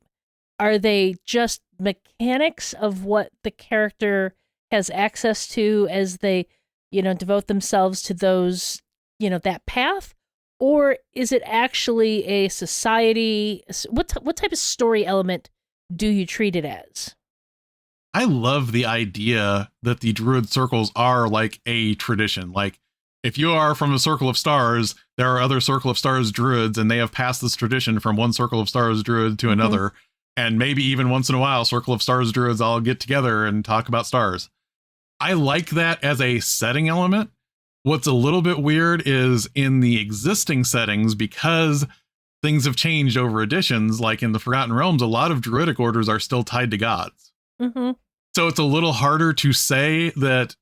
Are they just mechanics of what the character has access to as they, devote themselves to those, that path? Or is it actually a society? What type of story element do you treat it as? I love the idea that the druid circles are like a tradition. Like, if you are from a circle of stars, there are other circle of stars druids, and they have passed this tradition from one circle of stars druid to another. And maybe even once in a while, circle of stars druids all get together and talk about stars. I like that as a setting element. What's a little bit weird is in the existing settings, because things have changed over editions, like in the Forgotten Realms, a lot of druidic orders are still tied to gods. So it's a little harder to say that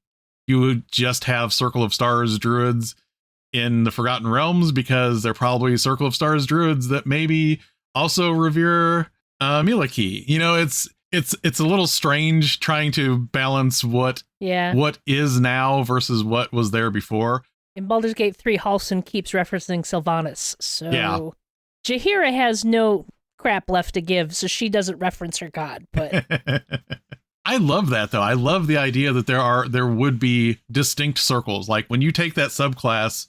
you would just have Circle of Stars druids in the Forgotten Realms, because they're probably Circle of Stars druids that maybe also revere Miliki. It's a little strange trying to balance what is now versus what was there before. In Baldur's Gate 3, Halsin keeps referencing Sylvanas, so yeah. Jaheira has no crap left to give, so she doesn't reference her god. But I love that, though. I love the idea that there would be distinct circles. Like, when you take that subclass,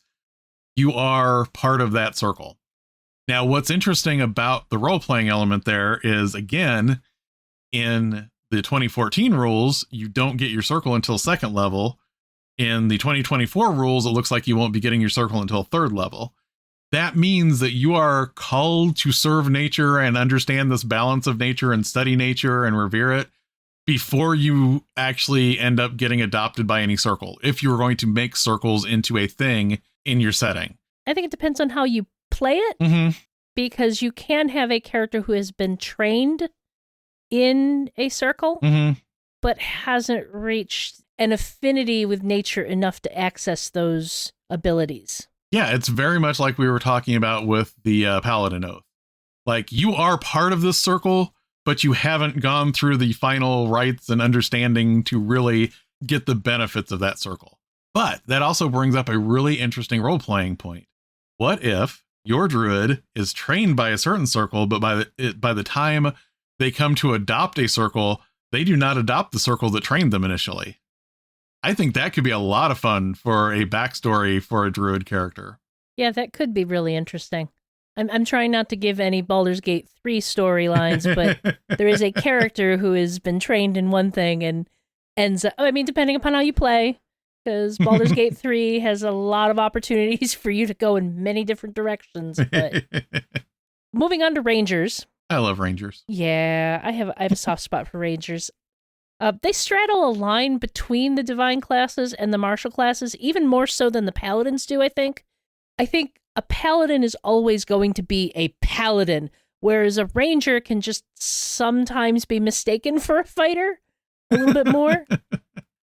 you are part of that circle. Now, what's interesting about the role-playing element there is, again, in the 2014 rules, you don't get your circle until 2nd level. In the 2024 rules, it looks like you won't be getting your circle until 3rd level. That means that you are called to serve nature and understand this balance of nature and study nature and revere it before you actually end up getting adopted by any circle, if you're going to make circles into a thing in your setting. I think it depends on how you play it, because you can have a character who has been trained in a circle, but hasn't reached an affinity with nature enough to access those abilities. Yeah, it's very much like we were talking about with the Paladin Oath. Like, you are part of this circle, but you haven't gone through the final rites and understanding to really get the benefits of that circle. But that also brings up a really interesting role-playing point. What if your druid is trained by a certain circle, but by the time they come to adopt a circle, they do not adopt the circle that trained them initially? I think that could be a lot of fun for a backstory for a druid character. Yeah, that could be really interesting. I'm trying not to give any Baldur's Gate 3 storylines, but there is a character who has been trained in one thing and ends up, depending upon how you play, because Baldur's Gate 3 has a lot of opportunities for you to go in many different directions. But moving on to Rangers. I love Rangers. Yeah, I have a soft spot for Rangers. They straddle a line between the divine classes and the martial classes, even more so than the paladins do, I think. I think a paladin is always going to be a paladin, whereas a ranger can just sometimes be mistaken for a fighter a little bit more.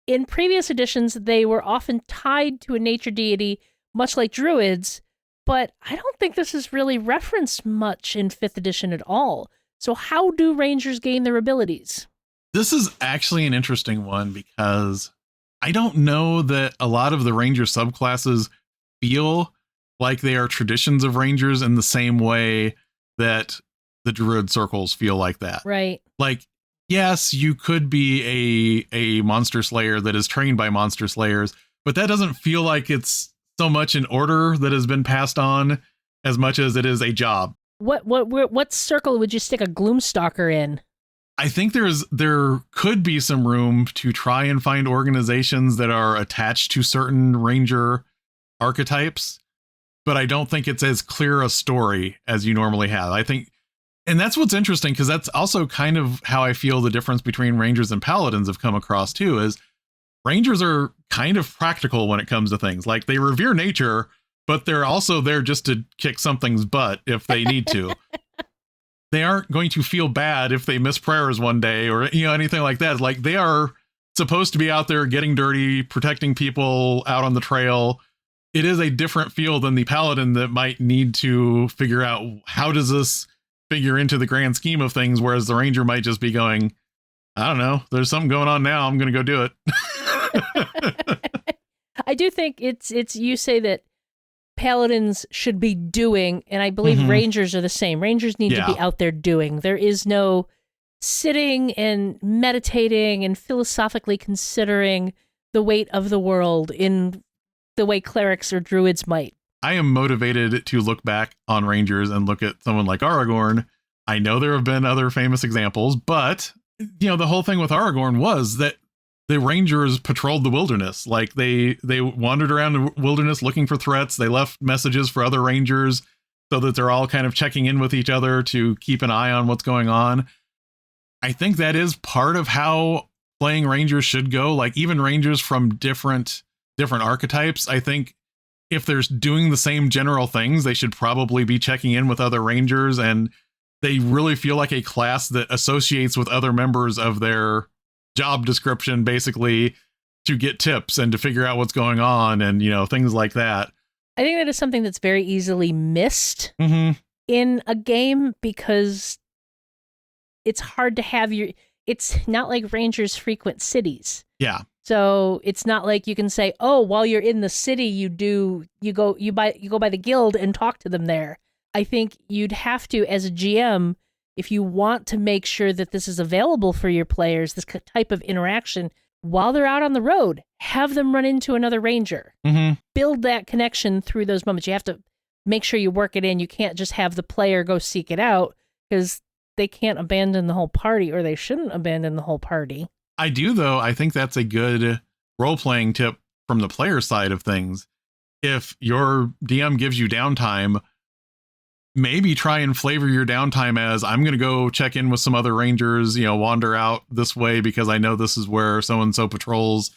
In previous editions, they were often tied to a nature deity, much like druids, but I don't think this is really referenced much in 5th edition at all. So how do rangers gain their abilities? This is actually an interesting one, because I don't know that a lot of the ranger subclasses feel like they are traditions of rangers in the same way that the druid circles feel like that. Right. Like, yes, you could be a monster slayer that is trained by monster slayers, but that doesn't feel like it's so much an order that has been passed on as much as it is a job. What circle would you stick a Gloomstalker in? I think there could be some room to try and find organizations that are attached to certain ranger archetypes, but I don't think it's as clear a story as you normally have. I think, and that's what's interesting, because that's also kind of how I feel the difference between rangers and paladins have come across too, is rangers are kind of practical when it comes to things. Like, they revere nature, but they're also there just to kick something's butt if they need to. They aren't going to feel bad if they miss prayers one day or, anything like that. Like, they are supposed to be out there getting dirty, protecting people out on the trail. It is a different feel than the paladin that might need to figure out how does this figure into the grand scheme of things, whereas the ranger might just be going, I don't know, there's something going on now, I'm going to go do it. I do think it's you say that paladins should be doing, and I believe rangers are the same. Rangers need to be out there doing. There is no sitting and meditating and philosophically considering the weight of the world in the way clerics or druids might. I am motivated to look back on rangers and look at someone like Aragorn. I know there have been other famous examples, but the whole thing with Aragorn was that the rangers patrolled the wilderness. Like, they wandered around the wilderness looking for threats. They left messages for other rangers so that they're all kind of checking in with each other to keep an eye on what's going on. I think that is part of how playing rangers should go. Like, even rangers from different archetypes, I think if they're doing the same general things, they should probably be checking in with other rangers, and they really feel like a class that associates with other members of their job description, basically, to get tips and to figure out what's going on and, things like that. I think that is something that's very easily missed in a game, because it's hard to have it's not like rangers frequent cities. Yeah. So it's not like you can say, oh, while you're in the city, you go by the guild and talk to them there. I think you'd have to, as a GM, if you want to make sure that this is available for your players, this type of interaction, while they're out on the road, have them run into another ranger. Build that connection through those moments. You have to make sure you work it in. You can't just have the player go seek it out, because they can't abandon the whole party, or they shouldn't abandon the whole party. I do, though. I think that's a good role-playing tip from the player side of things. If your DM gives you downtime, maybe try and flavor your downtime as, I'm going to go check in with some other rangers, wander out this way because I know this is where so-and-so patrols.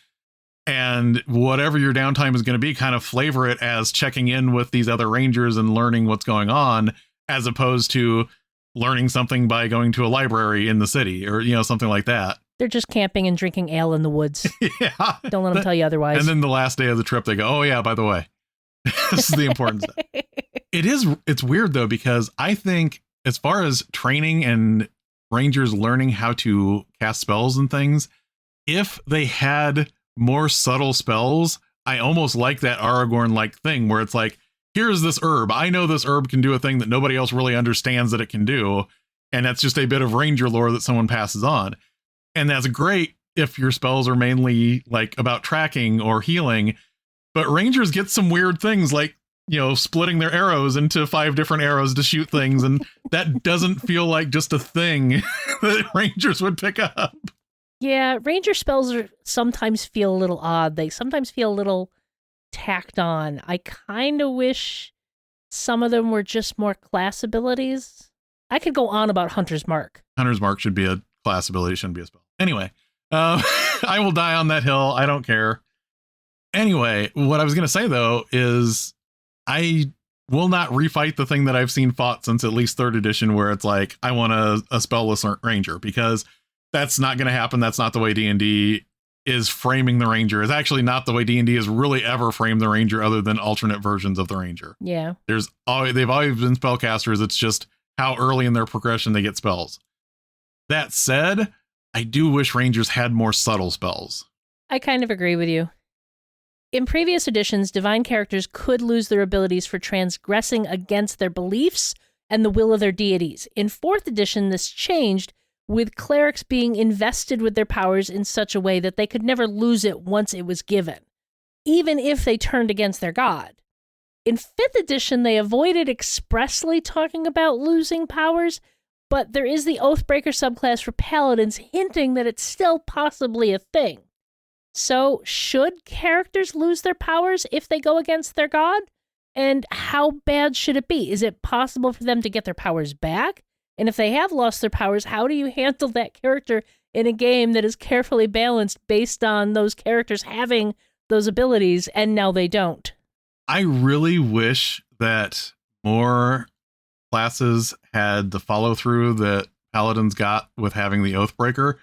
And whatever your downtime is going to be, kind of flavor it as checking in with these other rangers and learning what's going on, as opposed to learning something by going to a library in the city or, something like that. They're just camping and drinking ale in the woods. Yeah. Don't let them tell you otherwise. And then the last day of the trip, they go, oh, yeah, by the way, this is the important stuff. It's weird, though, because I think as far as training and rangers learning how to cast spells and things, if they had more subtle spells, I almost like that Aragorn-like thing where it's like, here's this herb. I know this herb can do a thing that nobody else really understands that it can do. And that's just a bit of ranger lore that someone passes on. And that's great if your spells are mainly like about tracking or healing. But rangers get some weird things like, splitting their arrows into 5 different arrows to shoot things. And that doesn't feel like just a thing that rangers would pick up. Yeah, ranger spells sometimes feel a little odd. They sometimes feel a little tacked on. I kind of wish some of them were just more class abilities. I could go on about Hunter's Mark. Hunter's Mark should be a class ability, shouldn't be a spell. Anyway, I will die on that hill. I don't care. Anyway, what I was going to say, though, is I will not refight the thing that I've seen fought since at least 3rd edition, where it's like, I want a spellless ranger, because that's not going to happen. That's not the way D&D is framing the ranger. It's actually not the way D&D has really ever framed the ranger, other than alternate versions of the ranger. Yeah. They've always been spellcasters. It's just how early in their progression they get spells. That said, I do wish rangers had more subtle spells. I kind of agree with you. In previous editions, divine characters could lose their abilities for transgressing against their beliefs and the will of their deities. In 4th edition, this changed, with clerics being invested with their powers in such a way that they could never lose it once it was given, even if they turned against their god. In 5th edition, they avoided expressly talking about losing powers, but there is the Oathbreaker subclass for paladins hinting that it's still possibly a thing. So, should characters lose their powers if they go against their god? And how bad should it be? Is it possible for them to get their powers back? And if they have lost their powers, how do you handle that character in a game that is carefully balanced based on those characters having those abilities and now they don't? I really wish that more classes had the follow through that Paladins got with having the Oathbreaker,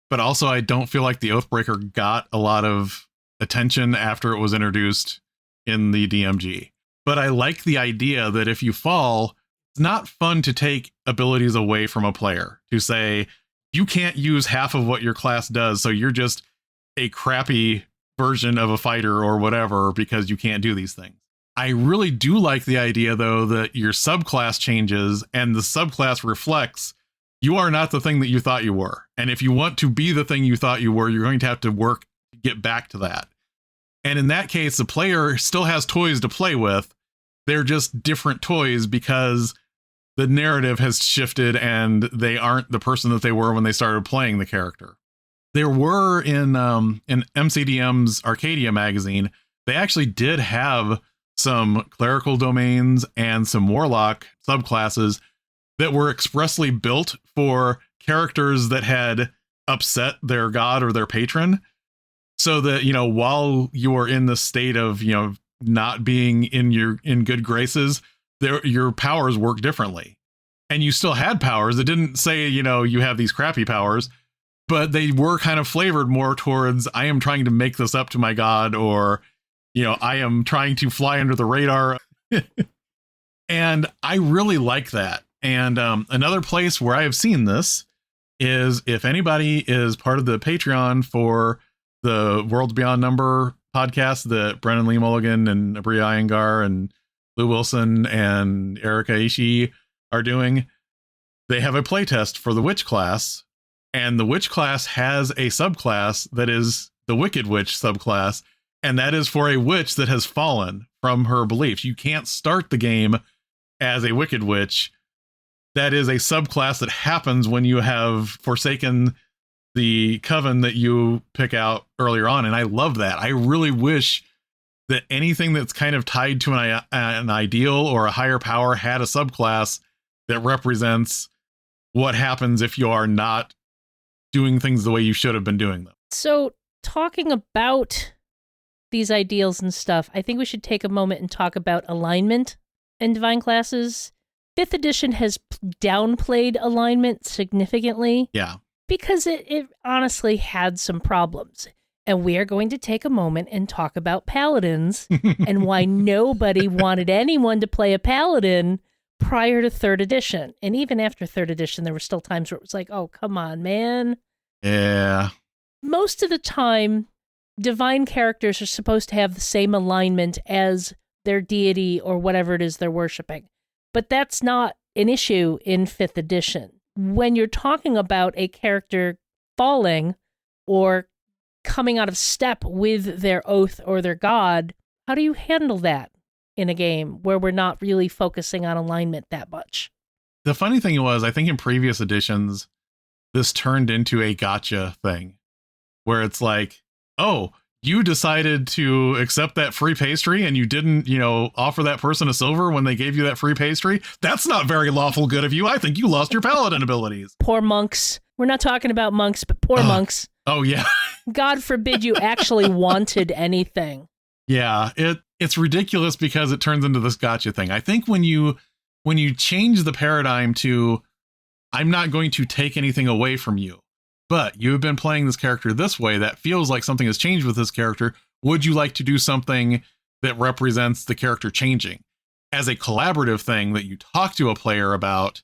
but also I don't feel like the Oathbreaker got a lot of attention after it was introduced in the DMG. But I like the idea that if you fall, it's not fun to take abilities away from a player, to say you can't use half of what your class does, so you're just a crappy version of a fighter or whatever because you can't do these things. I really do like the idea, though, that your subclass changes and the subclass reflects you are not the thing that you thought you were. And if you want to be the thing you thought you were, you're going to have to work to get back to that. And in that case, the player still has toys to play with. They're just different toys because the narrative has shifted and they aren't the person that they were when they started playing the character. There were in MCDM's Arcadia magazine, they actually did have some clerical domains and some warlock subclasses that were expressly built for characters that had upset their god or their patron. So that, you know, while you are in the state of, you know, not being in good graces, your powers work differently. And you still had powers. It didn't say, you know, you have these crappy powers, but they were kind of flavored more towards, I am trying to make this up to my god, or, you know, I am trying to fly under the radar. And I really like that. And another place where I have seen this is if anybody is part of the Patreon for the Worlds Beyond Number podcast that Brennan Lee Mulligan and Abria Iyengar and Lou Wilson and Erica Ishii are doing, they have a playtest for the Witch class, and the Witch class has a subclass that is the Wicked Witch subclass, and that is for a witch that has fallen from her beliefs. You can't start the game as a Wicked Witch. That is a subclass that happens when you have forsaken the coven that you pick out earlier on. And I love that. I really wish that anything that's kind of tied to an ideal or a higher power had a subclass that represents what happens if you are not doing things the way you should have been doing them. So talking about these ideals and stuff, I think we should take a moment and talk about alignment in Divine classes. 5th edition has downplayed alignment significantly. Yeah. Because it honestly had some problems. And we are going to take a moment and talk about paladins and why nobody wanted anyone to play a paladin prior to 3rd edition. And even after 3rd edition, there were still times where it was like, oh, come on, man. Yeah. Most of the time, divine characters are supposed to have the same alignment as their deity or whatever it is they're worshiping. But that's not an issue in 5th edition. When you're talking about a character falling or coming out of step with their oath or their god, how do you handle that in a game where we're not really focusing on alignment that much? The funny thing was, I think in previous editions, this turned into a gotcha thing where it's like, oh, you decided to accept that free pastry and you didn't, you know, offer that person a silver when they gave you that free pastry. That's not very lawful good of you. I think you lost your paladin abilities. Poor monks. We're not talking about monks, but poor monks. Oh, yeah. God forbid you actually wanted anything. Yeah, it's ridiculous because it turns into this gotcha thing. I think when you change the paradigm to, I'm not going to take anything away from you, but you've been playing this character this way, that feels like something has changed with this character. Would you like to do something that represents the character changing as a collaborative thing that you talk to a player about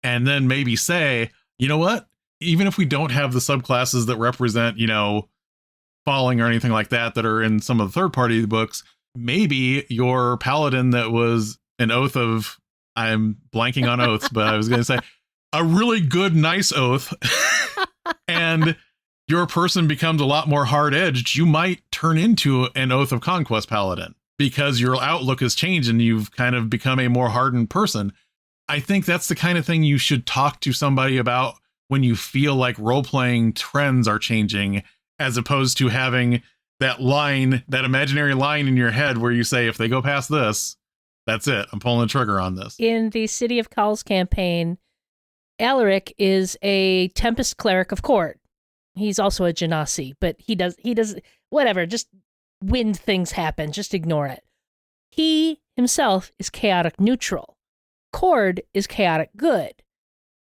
and then maybe say, you know what, even if we don't have the subclasses that represent, you know, falling or anything like that are in some of the third party books, maybe your paladin that was an oath of, I'm blanking on oaths, but I was going to say a really good, nice oath. And your person becomes a lot more hard-edged, you might turn into an Oath of Conquest paladin because your outlook has changed and you've kind of become a more hardened person. I think that's the kind of thing you should talk to somebody about when you feel like role-playing trends are changing, as opposed to having that line, that imaginary line in your head where you say, if they go past this, that's it. I'm pulling the trigger on this. In the City of Calls campaign, Alaric is a Tempest cleric of court. He's also a Genasi, but he does whatever, just wind things happen, just ignore it. He himself is chaotic neutral. Cord is chaotic good.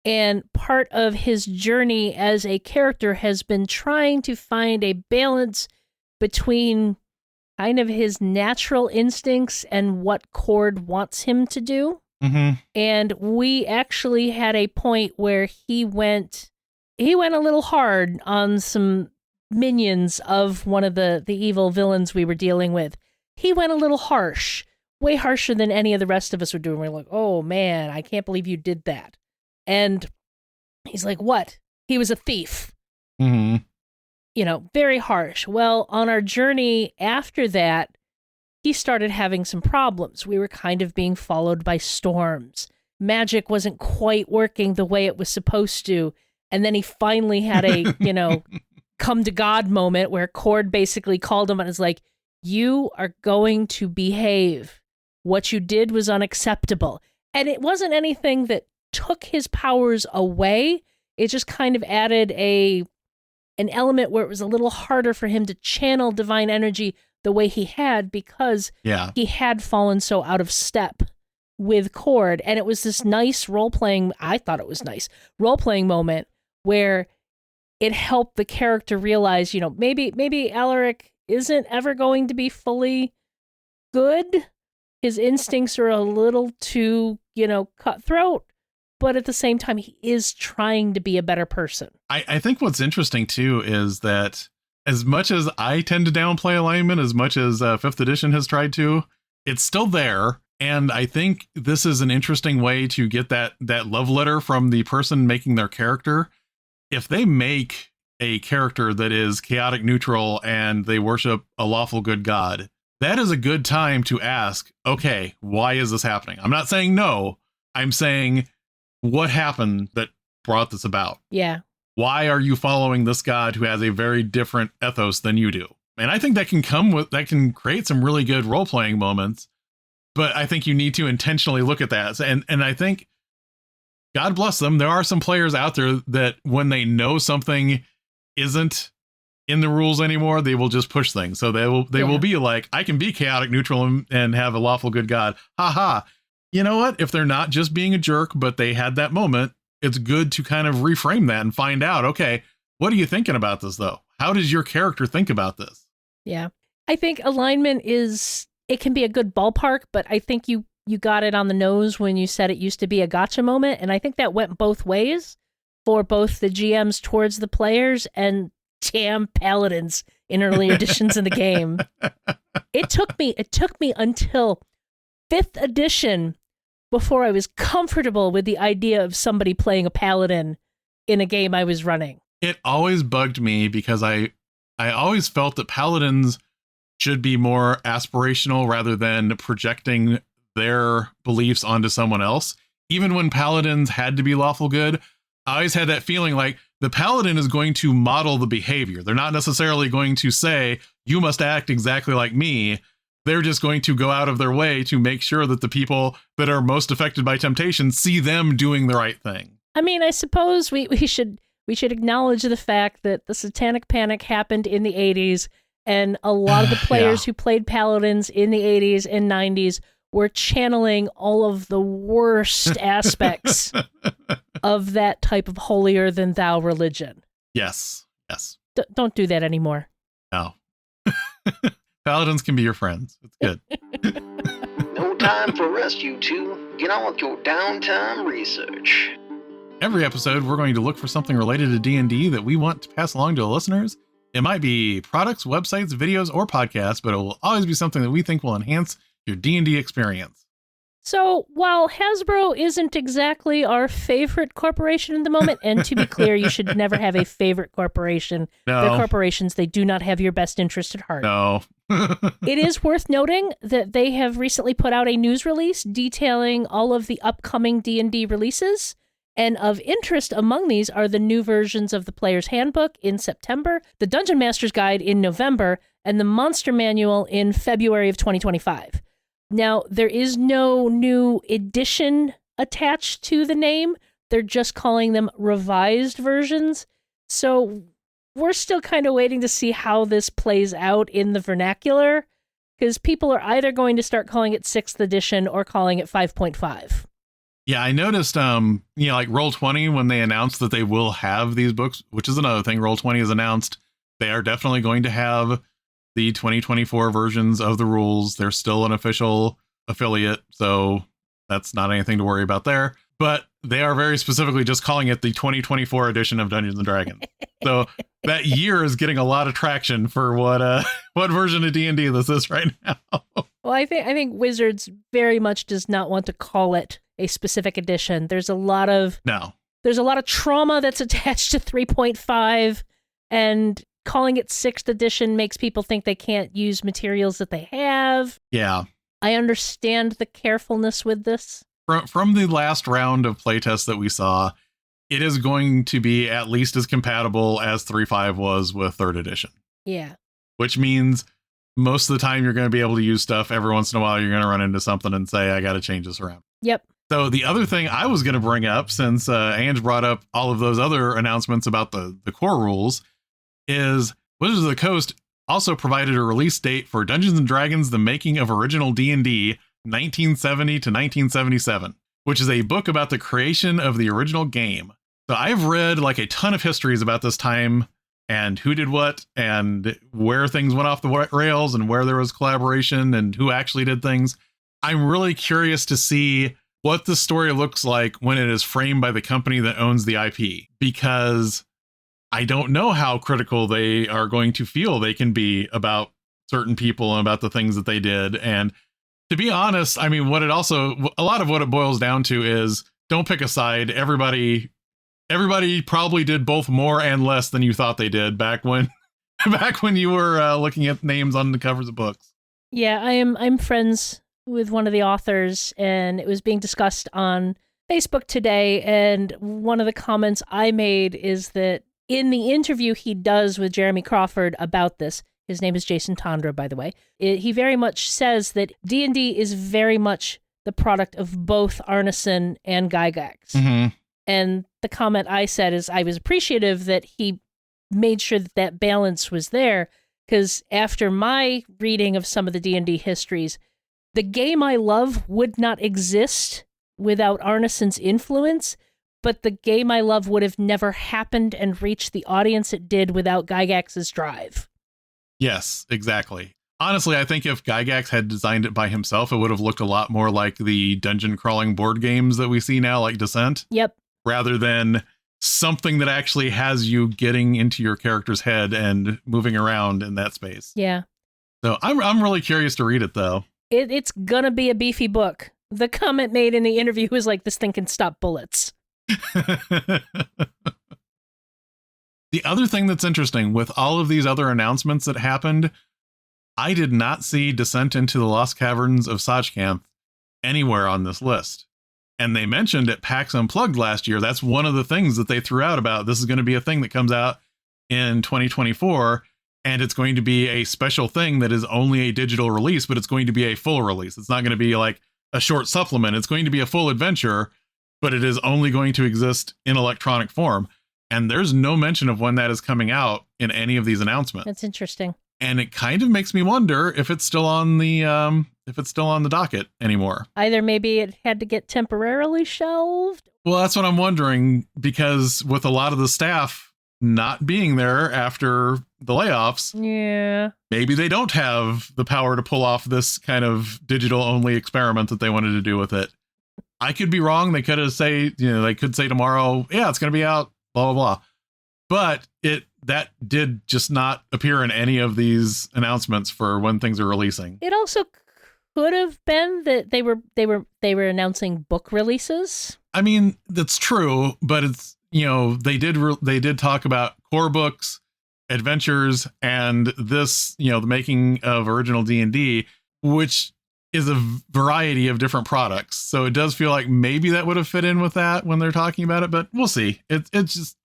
And part of his journey as a character has been trying to find a balance between kind of his natural instincts and what Cord wants him to do. Mm-hmm. And we actually had a point where he went a little hard on some minions of one of the evil villains we were dealing with. He went a little harsh, way harsher than any of the rest of us were doing. We're like, oh man, I can't believe you did that. And he's like, what? He was a thief. Mm-hmm. You know, very harsh. Well, on our journey after that, he started having some problems. We were kind of being followed by storms. Magic wasn't quite working the way it was supposed to. And then he finally had a, come to God moment where Cord basically called him and was like, you are going to behave. What you did was unacceptable. And it wasn't anything that took his powers away. It just kind of added an element where it was a little harder for him to channel divine energy the way he had because he had fallen so out of step with Cord. And it was this nice I thought it was nice, role-playing moment where it helped the character realize, maybe Alaric isn't ever going to be fully good. His instincts are a little too, cutthroat. But at the same time, he is trying to be a better person. I think what's interesting, too, is that as much as I tend to downplay alignment, as much as 5th edition has tried to, it's still there. And I think this is an interesting way to get that love letter from the person making their character. If they make a character that is chaotic neutral and they worship a lawful good god, that is a good time to ask, okay, why is this happening? I'm not saying no. I'm saying, what happened that brought this about? Yeah. Why are you following this god who has a very different ethos than you do? And I think that can create some really good role-playing moments, but I think you need to intentionally look at that. And I think, God bless them, there are some players out there that when they know something isn't in the rules anymore, they will just push things. So they will be like, I can be chaotic neutral and have a lawful good god. Ha. You know what? If they're not just being a jerk, but they had that moment, it's good to kind of reframe that and find out, okay, what are you thinking about this, though? How does your character think about this? Yeah. I think alignment it can be a good ballpark, but I think you got it on the nose when you said it used to be a gotcha moment. And I think that went both ways for both the GMs towards the players and damn paladins in early editions in the game. It took me until 5th edition before I was comfortable with the idea of somebody playing a paladin in a game I was running. It always bugged me because I always felt that paladins should be more aspirational rather than projecting their beliefs onto someone else. Even when paladins had to be lawful good, I always had that feeling like the paladin is going to model the behavior. They're not necessarily going to say, you must act exactly like me. They're just going to go out of their way to make sure that the people that are most affected by temptation see them doing the right thing. I mean, I suppose we should acknowledge the fact that the Satanic Panic happened in the 80s, and a lot of the players who played paladins in the 80s and 90s were channeling all of the worst aspects of that type of holier-than-thou religion. Yes. Don't do that anymore. No. Paladins can be your friends. It's good. No time for rest, you two. Get on with your downtime research. Every episode, we're going to look for something related to D&D that we want to pass along to the listeners. It might be products, websites, videos, or podcasts, but it will always be something that we think will enhance your D&D experience. So while Hasbro isn't exactly our favorite corporation in the moment, and to be clear, you should never have a favorite corporation. No. They're corporations. They do not have your best interest at heart. No. It is worth noting that they have recently put out a news release detailing all of the upcoming D&D releases. And of interest among these are the new versions of the Player's Handbook in September, the Dungeon Master's Guide in November, and the Monster Manual in February of 2025. Now, there is no new edition attached to the name. They're just calling them revised versions. So we're still kind of waiting to see how this plays out in the vernacular. because people are either going to start calling it 6th edition or calling it 5.5. Yeah, I noticed, like Roll20, when they announced that they will have these books, which is another thing, Roll20 has announced they are definitely going to have the 2024 versions of the rules. They're still an official affiliate, so that's not anything to worry about there. But they are very specifically just calling it the 2024 edition of Dungeons and Dragons. So that year is getting a lot of traction for what version of D&D this is right now. Well, I think Wizards very much does not want to call it a specific edition. There's a lot of trauma that's attached to 3.5, and calling it 6th edition makes people think they can't use materials that they have. Yeah. I understand the carefulness with this. From the last round of playtests that we saw, it is going to be at least as compatible as 3.5 was with 3rd edition. Yeah. Which means most of the time you're going to be able to use stuff. Every once in a while you're going to run into something and say, I got to change this around. Yep. So the other thing I was going to bring up, since Ange brought up all of those other announcements about the core rules, is Wizards of the Coast also provided a release date for Dungeons & Dragons: The Making of Original D&D 1970 to 1977, which is a book about the creation of the original game. So I've read like a ton of histories about this time and who did what and where things went off the rails and where there was collaboration and who actually did things. I'm really curious to see what the story looks like when it is framed by the company that owns the IP, because I don't know how critical they are going to feel they can be about certain people and about the things that they did. And to be honest, I mean, a lot of what it boils down to is don't pick a side. Everybody probably did both more and less than you thought they did back when you were looking at names on the covers of books. Yeah, I'm friends with one of the authors, and it was being discussed on Facebook today. And one of the comments I made is that in the interview he does with Jeremy Crawford about this, his name is Jason Tondra, by the way, he very much says that D&D is very much the product of both Arneson and Gygax. Mm-hmm. And the comment I said is I was appreciative that he made sure that balance was there, because after my reading of some of the D&D histories, the game I love would not exist without Arneson's influence, but the game I love would have never happened and reached the audience it did without Gygax's drive. Yes, exactly. Honestly, I think if Gygax had designed it by himself, it would have looked a lot more like the dungeon crawling board games that we see now, like Descent. Yep. Rather than something that actually has you getting into your character's head and moving around in that space. Yeah. So I'm really curious to read it, though. It's gonna be a beefy book. The comment made in the interview was like, this thing can stop bullets. The other thing that's interesting with all of these other announcements that happened, I did not see Descent into the Lost Caverns of Sajkamp anywhere on this list. And they mentioned at PAX Unplugged last year, that's one of the things that they threw out about this is going to be a thing that comes out in 2024, and it's going to be a special thing that is only a digital release, but it's going to be a full release. It's not going to be like a short supplement. It's going to be a full adventure, but it is only going to exist in electronic form. And there's no mention of when that is coming out in any of these announcements. That's interesting. And it kind of makes me wonder if it's still on the docket anymore. Either maybe it had to get temporarily shelved. Well, that's what I'm wondering, because with a lot of the staff not being there after the layoffs, yeah, maybe they don't have the power to pull off this kind of digital only experiment that they wanted to do with it. I could be wrong. They could say tomorrow, yeah, it's going to be out, blah, blah, blah. But that did just not appear in any of these announcements for when things are releasing. It also could have been that they were announcing book releases. I mean, that's true, but it's, they did talk about core books, adventures, and this, the making of original D&D, which is a variety of different products. So it does feel like maybe that would have fit in with that when they're talking about it, but we'll see. It's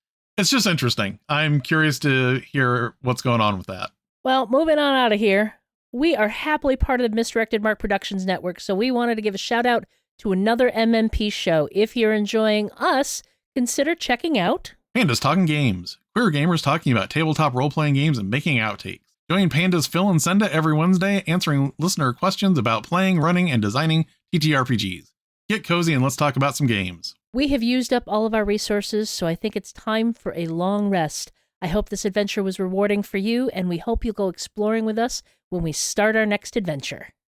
just interesting. I'm curious to hear what's going on with that. Well, moving on out of here, we are happily part of the Misdirected Mark Productions Network, so we wanted to give a shout out to another MMP show. If you're enjoying us, consider checking out Pandas Talking Games. Queer gamers talking about tabletop role-playing games and making outtakes. Join Pandas Phil and Senda every Wednesday answering listener questions about playing, running, and designing TTRPGs. Get cozy and let's talk about some games. We have used up all of our resources, so I think it's time for a long rest. I hope this adventure was rewarding for you, and we hope you'll go exploring with us when we start our next adventure.